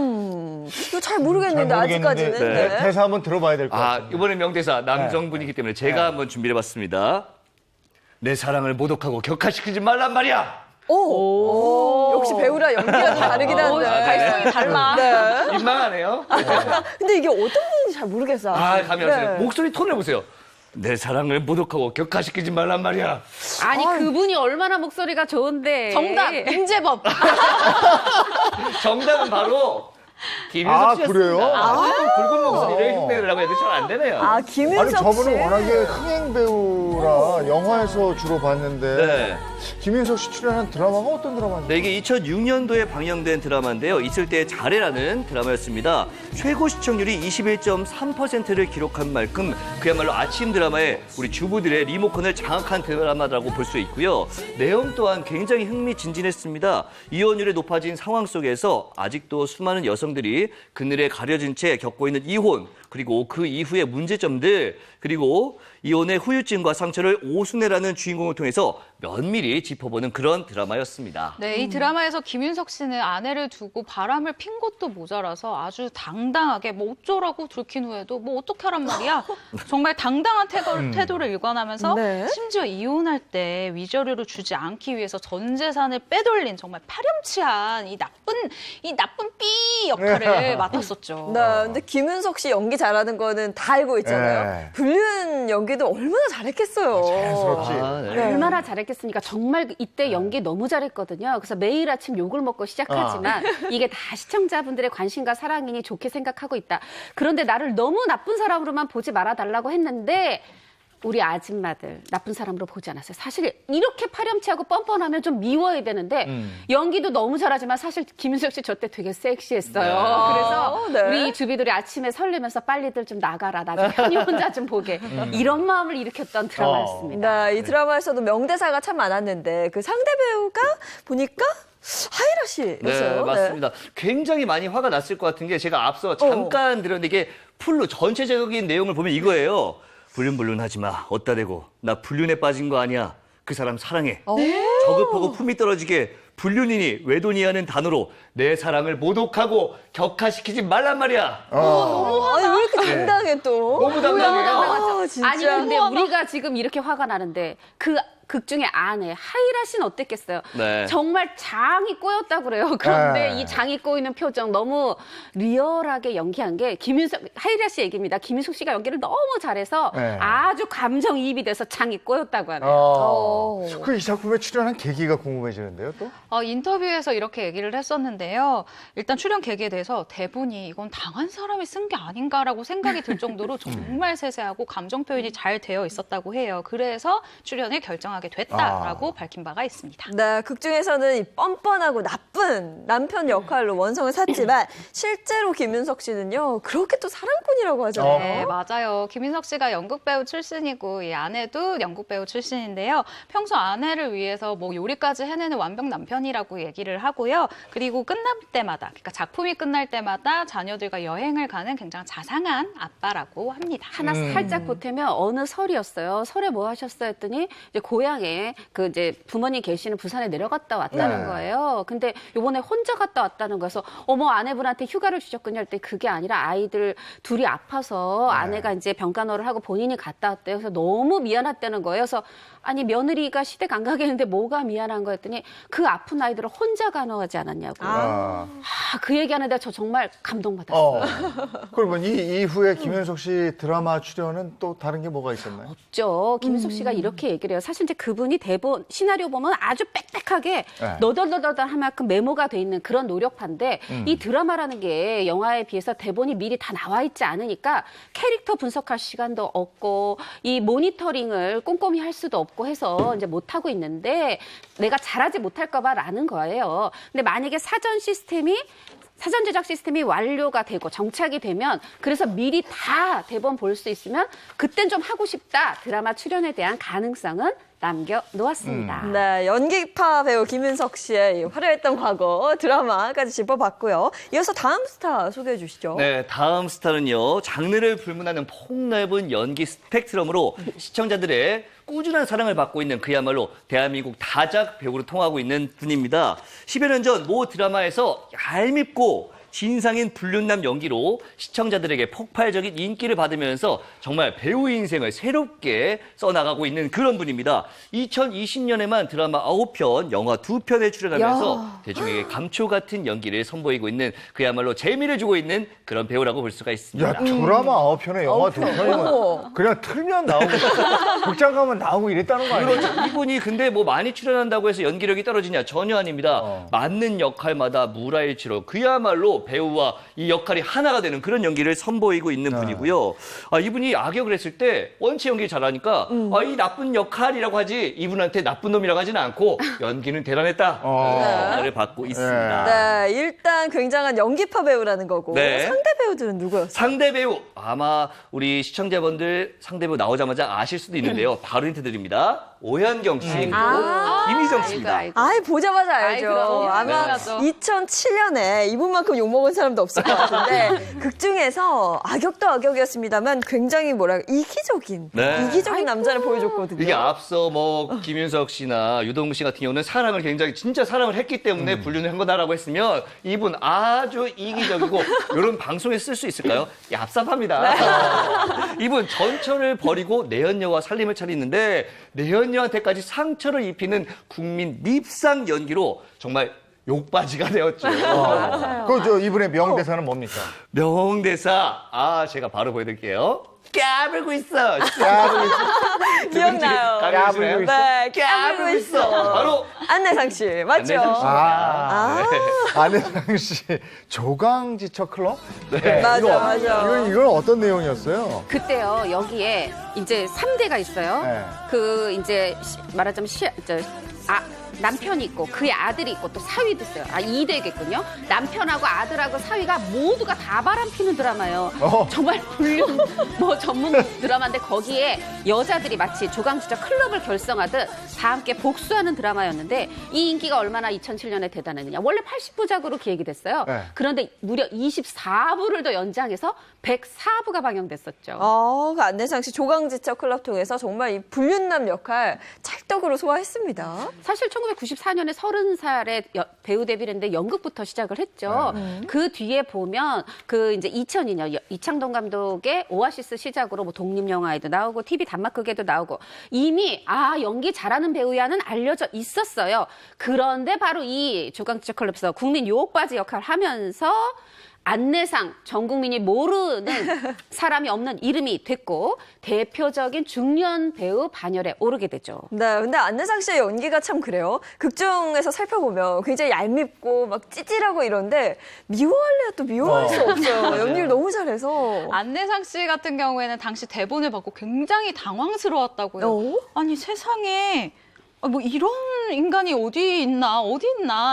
이거 잘 모르겠는데 아직까지는. 네. 네. 대사 한번 들어봐야 될 것 같아요. 이번에 명대사 남성분이기 때문에 제가 한번 준비해봤습니다. 내 사랑을 모독하고 격화시키지 말란 말이야. 역시 배우라 연기가 좀 다르긴 한데. 발성이 달라. 네. 민망하네요. 근데 이게 어떤 분인지 잘 모르겠어요. 감이 안 오세요. 네. 목소리 톤을 보세요. 내 사랑을 모독하고 격화시키지 말란 말이야. 아니 그분이 얼마나 목소리가 좋은데. 정답 임재범. 정답은 바로 김윤석 씨였습니다. 그래요? 조금 굵은 목소리를 흉내내려고 해도 잘 안 되네요. 김윤석 씨. 저분은 워낙에 흥행 배우라 영화에서 주로 봤는데 네. 김윤석 씨 출연한 드라마가 어떤 드라마인지. 네, 이게 2006년도에 방영된 드라마인데요. 있을 때 잘해라는 드라마였습니다. 최고 시청률이 21.3%를 기록한 만큼 그야말로 아침 드라마에 우리 주부들의 리모컨을 장악한 드라마라고 볼 수 있고요. 내용 또한 굉장히 흥미진진했습니다. 이혼율이 높아진 상황 속에서 아직도 수많은 여성들이 그늘에 가려진 채 겪고 있는 이혼, 그리고 그 이후의 문제점들, 그리고 이혼의 후유증과 상처를 오순애라는 주인공을 통해서 면밀히 짚어보는 그런 드라마였습니다. 네, 이 드라마에서 김윤석 씨는 아내를 두고 바람을 핀 것도 모자라서 아주 당당하게 뭐 어쩌라고 들킨 후에도 뭐 어떡하란 말이야. 정말 당당한 태도를 일관하면서 네. 심지어 이혼할 때 위자료를 주지 않기 위해서 전 재산을 빼돌린 정말 파렴치한 이 나쁜 삐 역할을 맡았었죠. 네, 근데 김윤석 씨 연기 잘하는 거는 다 알고 있잖아요. 네. 불륜 연기도 얼마나 잘했겠어요. 자연스럽지. 네. 얼마나 잘했겠습니까? 정말 이때 연기 너무 잘했거든요. 그래서 매일 아침 욕을 먹고 시작하지만 이게 다 시청자분들의 관심과 사랑이니 좋게 생각하고 있다. 그런데 나를 너무 나쁜 사람으로만 보지 말아달라고 했는데 우리 아줌마들 나쁜 사람으로 보지 않았어요. 사실 이렇게 파렴치하고 뻔뻔하면 좀 미워야 되는데 연기도 너무 잘하지만 사실 김윤석 씨 저 때 되게 섹시했어요. 그래서 네. 우리 주비들이 아침에 설레면서 빨리들 좀 나가라. 나중에 편히 혼자 좀 보게. 이런 마음을 일으켰던 드라마였습니다. 네, 이 드라마에서도 명대사가 참 많았는데 그 상대 배우가 보니까 하이라 씨였어요. 네, 맞습니다. 굉장히 많이 화가 났을 것 같은 게 제가 앞서 잠깐 들었는데 이게 풀로 전체적인 내용을 보면 이거예요. 불륜하지 마. 어따 대고. 나 불륜에 빠진 거 아니야. 그 사람 사랑해. 저급하고 품이 떨어지게 불륜이니 외도니하는 단어로 내 사랑을 모독하고 격화시키지 말란 말이야. 아니, 왜 이렇게 당당해 또? 너무 당당해요. 아, 진짜. 아니 근데 우리가 지금 이렇게 화가 나는데 그 극 중에 아내 하이라 씨는 어땠겠어요? 네. 정말 장이 꼬였다고 그래요. 그런데 네. 이 장이 꼬이는 표정 너무 리얼하게 연기한 게 하이라 씨 얘기입니다. 김윤석 씨가 연기를 너무 잘해서 네. 아주 감정이입이 돼서 장이 꼬였다고 하네요. 그 이 작품에 출연한 계기가 궁금해지는데요, 또? 인터뷰에서 이렇게 얘기를 했었는데요. 일단 출연 계기에 대해서 대본이 이건 당한 사람이 쓴 게 아닌가라고 생각이 들 정도로 정말 세세하고 감정 표현이 잘 되어 있었다고 해요. 그래서 출연을 결정하게 됐다라고 밝힌 바가 있습니다. 네, 극 중에서는 이 뻔뻔하고 나쁜 남편 역할로 원성을 샀지만 실제로 김윤석 씨는요 그렇게 또 사랑꾼이라고 하잖아요. 네, 맞아요. 김윤석 씨가 연극 배우 출신이고 이 아내도 연극 배우 출신인데요. 평소 아내를 위해서 뭐 요리까지 해내는 완벽 남편이라고 얘기를 하고요. 그리고 끝날 때마다, 그러니까 작품이 끝날 때마다 자녀들과 여행을 가는 굉장히 자상한 아빠라고 합니다. 하나 살짝 보태면 어느 설이었어요. 설에 뭐 하셨어요? 했더니 이제 고향에 그 이제 부모님 계시는 부산에 내려갔다 왔다는 거예요. 근데 요번에 혼자 갔다 왔다는 거여서 어머 아내분한테 휴가를 주셨군요 할 때 그게 아니라 아이들 둘이 아파서 아내가 이제 병간호를 하고 본인이 갔다 왔대요. 그래서 너무 미안했다는 거예요. 그래서 아니 며느리가 시댁 안 가겠는데 뭐가 미안한 거였더니 그 아픈 아이들을 혼자 간호하지 않았냐고. 그 얘기하는데 저 정말 감동받았어요. 그러면 이 이후에 김윤석 씨 드라마 출연은 또 다른 게 뭐가 있었나요? 없죠. 김윤석 씨가 이렇게 얘기를 해요. 사실 이제 그분이 대본 시나리오 보면 아주 빽빽하게 너덜너덜한 만큼 메모가 돼 있는 그런 노력파인데 이 드라마라는 게 영화에 비해서 대본이 미리 다 나와 있지 않으니까 캐릭터 분석할 시간도 없고 이 모니터링을 꼼꼼히 할 수도 없고 해서 이제 못 하고 있는데 내가 잘하지 못할까 봐라는 거예요. 근데 만약에 사전 제작 시스템이 완료가 되고 정착이 되면 그래서 미리 다 대본 볼 수 있으면 그땐 좀 하고 싶다. 드라마 출연에 대한 가능성은 남겨놓았습니다. 네, 연기파 배우 김윤석 씨의 화려했던 과거 드라마까지 짚어봤고요. 이어서 다음 스타 소개해 주시죠. 네, 다음 스타는요. 장르를 불문하는 폭넓은 연기 스펙트럼으로 시청자들의 꾸준한 사랑을 받고 있는 그야말로 대한민국 다작 배우로 통하고 있는 분입니다. 10여 년 전 모 드라마에서 얄밉고 진상인 불륜남 연기로 시청자들에게 폭발적인 인기를 받으면서 정말 배우 인생을 새롭게 써나가고 있는 그런 분입니다. 2020년에만 드라마 9편, 영화 2편에 출연하면서 대중에게 감초 같은 연기를 선보이고 있는 그야말로 재미를 주고 있는 그런 배우라고 볼 수가 있습니다. 야, 드라마 9편에 영화 2편이면 그냥 틀면 나오고 극장 가면 나오고 이랬다는 거 아니에요? 그렇죠. 이분이 근데 뭐 많이 출연한다고 해서 연기력이 떨어지냐? 전혀 아닙니다. 맞는 역할마다 무라일치로 그야말로 배우와 이 역할이 하나가 되는 그런 연기를 선보이고 있는 분이고요. 이분이 악역을 했을 때 원체 연기 잘하니까 이 나쁜 역할이라고 하지 이분한테 나쁜 놈이라고 하지는 않고 연기는 대단했다. 평가를 받고 있습니다. 네, 일단 굉장한 연기파 배우라는 거고 네. 상대 배우들은 누구였어요? 상대 배우 아마 우리 시청자분들 상대 배우 나오자마자 아실 수도 있는데요. 바로 힌트 드립니다. 오현경 씨, 그리고 김희정 씨입니다. 아이, 보자마자 알죠. 그럼요. 아마 맞아. 2007년에 이분만큼 욕먹은 사람도 없을 것 같은데 극 중에서 악역도 악역이었습니다만 굉장히 이기적인 네. 이기적인 남자를 보여줬거든요. 이게 앞서 뭐 김윤석 씨나 유동근 씨 같은 경우는 사랑을 굉장히 진짜 사랑을 했기 때문에 불륜을 한 거다라고 했으면 이분 아주 이기적이고 이런 방송에 쓸 수 있을까요? 얍삽합니다. 이분 전철을 버리고 내연녀와 살림을 차리는데 내연녀한테까지 상처를 입히는 국민 밉상 연기로 정말 욕바지가 되었죠. 그 이분의 명대사는 뭡니까? 명대사 제가 바로 보여드릴게요. 까불고 있어. 기억나요. 까불고 있어. 네, 까불고 있어. 바로 안내상 씨 맞죠? 안내상 씨. 안혜상 씨 조강지처 클럽? 네. 맞아. 이건 어떤 내용이었어요? 그때요, 여기에 이제 3대가 있어요. 네. 그 이제 말하자면 남편이 있고 그의 아들이 있고 또 사위도 있어요. 2대겠군요. 남편하고 아들하고 사위가 모두가 다 바람피는 드라마예요. 정말 불륜 전문 드라마인데 거기에 여자들이 마치 조강지처 클럽을 결성하듯 다 함께 복수하는 드라마였는데 이 인기가 얼마나 2007년에 대단했느냐. 원래 80부작으로 기획이 됐어요. 네. 그런데 무려 24부를 더 연장해서 104부가 방영됐었죠. 그 안내상 씨 조강지처 클럽 통해서 정말 이 불륜남 역할 찰떡으로 소화했습니다. 사실 1994년에 30살에 배우 데뷔를 했는데 연극부터 시작을 했죠. 그 뒤에 보면 그 이제 2002년 이창동 감독의 오아시스 시작으로 뭐 독립영화에도 나오고 TV 단막극에도 나오고 이미 연기 잘하는 배우야는 알려져 있었어요. 그런데 바로 이 조강지처 클럽에서 국민 유혹바지 역할을 하면서 안내상, 전 국민이 모르는 사람이 없는 이름이 됐고 대표적인 중년 배우 반열에 오르게 되죠. 네, 근데 안내상 씨의 연기가 참 그래요. 극 중에서 살펴보면 굉장히 얄밉고 막 찌질하고 이런데 미워할래야 또 미워할 수 없어요. 연기를 너무 잘해서. 안내상 씨 같은 경우에는 당시 대본을 받고 굉장히 당황스러웠다고요. 아니 세상에 뭐 이런 인간이 어디 있나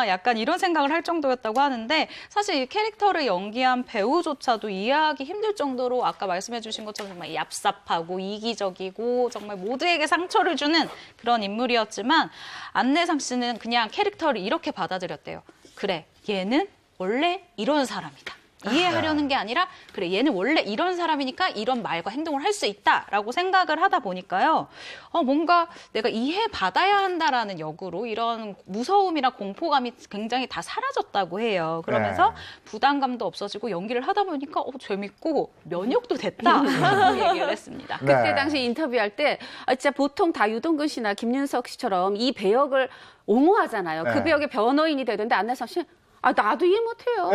약간 이런 생각을 할 정도였다고 하는데 사실 이 캐릭터를 연기한 배우조차도 이해하기 힘들 정도로 아까 말씀해 주신 것처럼 정말 얍삽하고 이기적이고 정말 모두에게 상처를 주는 그런 인물이었지만 안내상 씨는 그냥 캐릭터를 이렇게 받아들였대요. 그래, 얘는 원래 이런 사람이다. 이해하려는 게 아니라 그래 얘는 원래 이런 사람이니까 이런 말과 행동을 할 수 있다라고 생각을 하다 보니까요. 뭔가 내가 이해받아야 한다라는 역으로 이런 무서움이나 공포감이 굉장히 다 사라졌다고 해요. 그러면서 부담감도 없어지고 연기를 하다 보니까 재밌고 면역도 됐다라고 얘기를 했습니다. 그때 당시 인터뷰할 때 진짜 보통 다 유동근 씨나 김윤석 씨처럼 이 배역을 옹호하잖아요. 그 배역의 변호인이 되는데 안내상 씨는 나도 이해 못해요.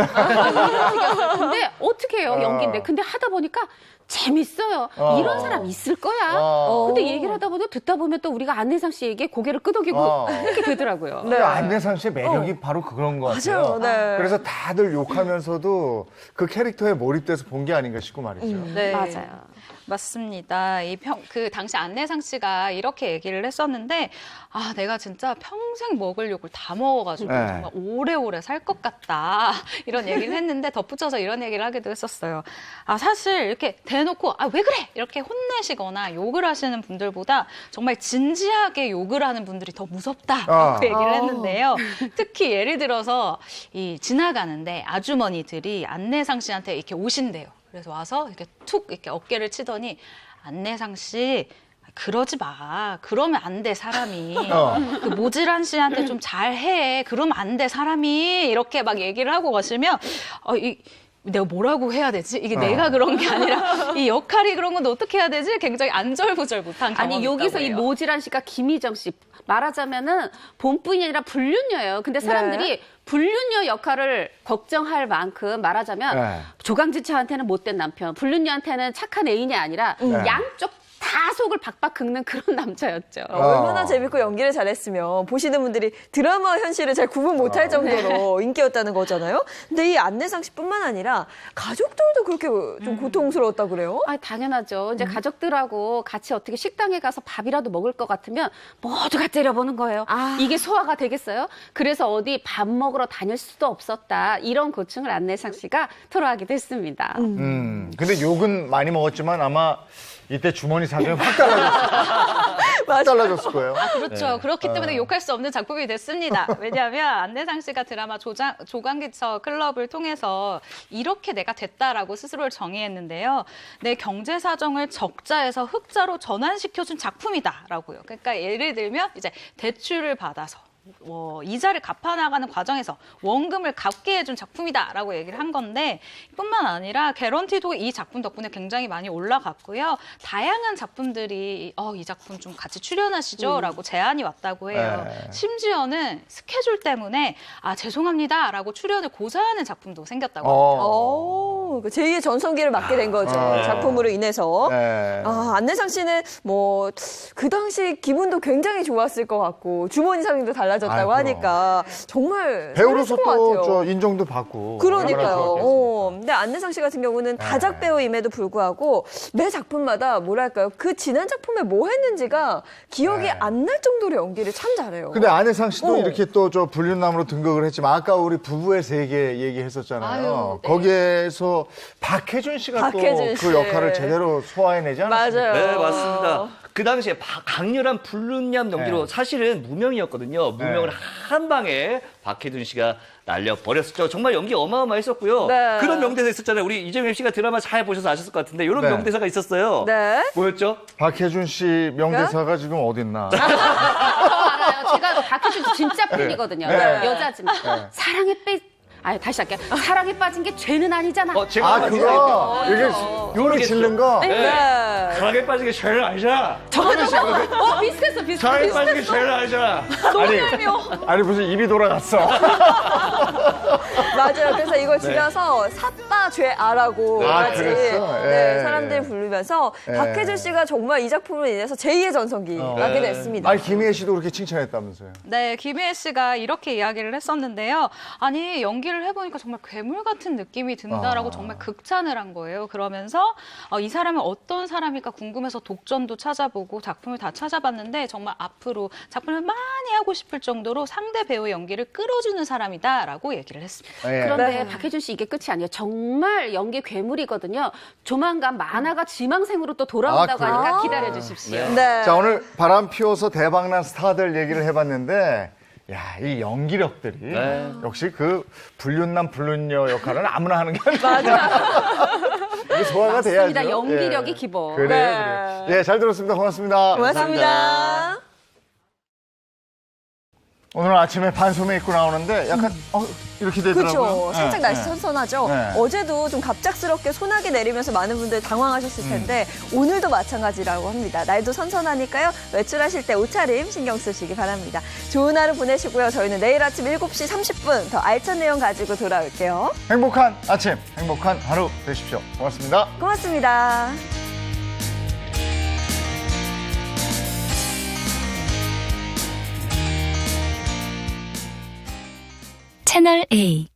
근데 어떻게 해요, 연기인데. 근데 하다 보니까 재밌어요. 이런 사람 있을 거야. 근데 얘기를 하다 보면 듣다 보면 또 우리가 안내상 씨에게 고개를 끄덕이고 이렇게 되더라고요. 네. 안혜상 씨의 매력이 바로 그런 것 같아요. 맞아요. 네. 그래서 다들 욕하면서도 그 캐릭터에 몰입돼서 본 게 아닌가 싶고 말이죠. 네. 맞아요. 맞습니다. 그 당시 안내상 씨가 이렇게 얘기를 했었는데 내가 진짜 평생 먹을 욕을 다 먹어가지고 정말 오래오래 살 것 같다 이런 얘기를 했는데 덧붙여서 이런 얘기를 하기도 했었어요. 사실 이렇게 대놓고 왜 그래 이렇게 혼내시거나 욕을 하시는 분들보다 정말 진지하게 욕을 하는 분들이 더 무섭다라고 얘기를 했는데요. 특히 예를 들어서 지나가는데 아주머니들이 안내상 씨한테 이렇게 오신대요. 그래서 와서 이렇게 툭 이렇게 어깨를 치더니 안내상 씨 그러지 마. 그러면 안 돼 사람이. 그 모질한 씨한테 좀 잘해. 그러면 안 돼 사람이. 이렇게 막 얘기를 하고 가시면 내가 뭐라고 해야 되지? 이게 내가 그런 게 아니라 이 역할이 그런 건데 어떻게 해야 되지? 굉장히 안절부절 못한 경험이 있다고 여기서 해요. 이 모질한 씨가 김희정 씨. 말하자면은 본뿐이 아니라 불륜녀예요. 근데 사람들이 불륜녀 역할을 걱정할 만큼 말하자면 조강지처한테는 못된 남편, 불륜녀한테는 착한 애인이 아니라 양쪽 다 속을 박박 긁는 그런 남자였죠. 얼마나 재밌고 연기를 잘했으면 보시는 분들이 드라마와 현실을 잘 구분 못할 정도로 인기였다는 거잖아요. 근데 이 안내상 씨뿐만 아니라 가족들도 그렇게 좀 고통스러웠다 그래요? 아, 당연하죠. 이제 가족들하고 같이 어떻게 식당에 가서 밥이라도 먹을 것 같으면 모두가 째려보는 거예요. 이게 소화가 되겠어요? 그래서 어디 밥 먹으러 다닐 수도 없었다. 이런 고충을 안내상 씨가 토로하기도 했습니다. 근데 욕은 많이 먹었지만 아마 이때 주머니 사정이 확 달라졌을 확 달라졌을 거예요. 그렇죠. 그렇기 때문에 욕할 수 없는 작품이 됐습니다. 왜냐하면 안내상 씨가 드라마 조강기처 클럽을 통해서 이렇게 내가 됐다라고 스스로를 정의했는데요. 내 경제 사정을 적자에서 흑자로 전환시켜준 작품이다라고요. 그러니까 예를 들면 이제 대출을 받아서 이자를 갚아나가는 과정에서 원금을 갚게 해준 작품이다라고 얘기를 한 건데 뿐만 아니라 개런티도 이 작품 덕분에 굉장히 많이 올라갔고요. 다양한 작품들이 이 작품 좀 같이 출연하시죠? 라고 제안이 왔다고 해요. 심지어는 스케줄 때문에 죄송합니다라고 출연을 고사하는 작품도 생겼다고 합니다. 제2의 전성기를 맞게 된 거죠. 작품으로 인해서. 안내상 씨는 뭐 그 당시 기분도 굉장히 좋았을 것 같고 주머니 상황도 달라졌다고 하니까 정말 배우로서 것 같아요. 또 인정도 받고. 그러니까요. 근데 안내상 씨 같은 경우는 다작 배우임에도 불구하고 매 작품마다 뭐랄까요. 그 지난 작품에 뭐 했는지가 기억이 안 날 정도로 연기를 참 잘해요. 근데 안혜상 씨도 이렇게 또 저 불륜남으로 등극을 했지만 아까 우리 부부의 세계 얘기했었잖아요. 거기에서 박해준 씨가 또 그 역할을 제대로 소화해내지 않았습니까? 맞아요. 네, 맞습니다. 그 당시에 강렬한 불륜남 연기로 사실은 무명이었거든요. 무명을 한 방에 박해준 씨가 날려버렸었죠. 정말 연기 어마어마했었고요. 그런 명대사 있었잖아요. 우리 이정현 씨가 드라마 잘 보셔서 아셨을 것 같은데 이런 명대사가 있었어요. 뭐였죠? 박해준 씨 명대사가 지금 어딨나? 저 알아요. 제가 박해준 씨 진짜 팬이거든요. 여자지만. 사랑에 다시 할게요. 사랑에 빠진 게 죄는 아니잖아. 제가 그거 이게 요리 짓는 거. 사랑에 빠진 게 죄는 아니잖아. 비슷했어. 사랑에 빠진 게 죄는 아니잖아. 아니 무슨 입이 돌아갔어. 맞아요. 그래서 이걸 줄여서 사빠죄아라고 그랬어? 사람들이 부르면서 박해준 씨가 정말 이 작품으로 인해서 제2의 전성기 맞게 됐습니다. 아니 김희애 씨도 그렇게 칭찬했다면서요? 네, 김혜애 씨가 이렇게 이야기를 했었는데요. 아니 연기를 해보니까 정말 괴물 같은 느낌이 든다라고 정말 극찬을 한 거예요. 그러면서 이 사람은 어떤 사람일까 궁금해서 독전도 찾아보고 작품을 다 찾아봤는데 정말 앞으로 작품을 많이 하고 싶을 정도로 상대 배우 연기를 끌어주는 사람이다라고 얘기를 했습니다. 그런데 박해준 씨 이게 끝이 아니에요. 정말 연기 괴물이거든요. 조만간 만화가 지망생으로 또 돌아온다고 하니까 기다려 주십시오. 자, 오늘 바람 피워서 대박난 스타들 얘기를 해봤는데 야, 이 연기력들이 역시 그 불륜남 불륜녀 역할은 아무나 하는 게 아니라 이게 소화가 돼야죠. 연기력이 기본. 그래요. 예, 잘 들었습니다. 고맙습니다. 고맙습니다. 오늘 아침에 반소매 입고 나오는데 약간 이렇게 되더라고요. 그렇죠. 살짝 날씨 선선하죠. 어제도 좀 갑작스럽게 소나기 내리면서 많은 분들 당황하셨을 텐데 오늘도 마찬가지라고 합니다. 날도 선선하니까요. 외출하실 때 옷차림 신경 쓰시기 바랍니다. 좋은 하루 보내시고요. 저희는 내일 아침 7시 30분 더 알찬 내용 가지고 돌아올게요. 행복한 아침, 행복한 하루 되십시오. 고맙습니다. 고맙습니다. 채널 A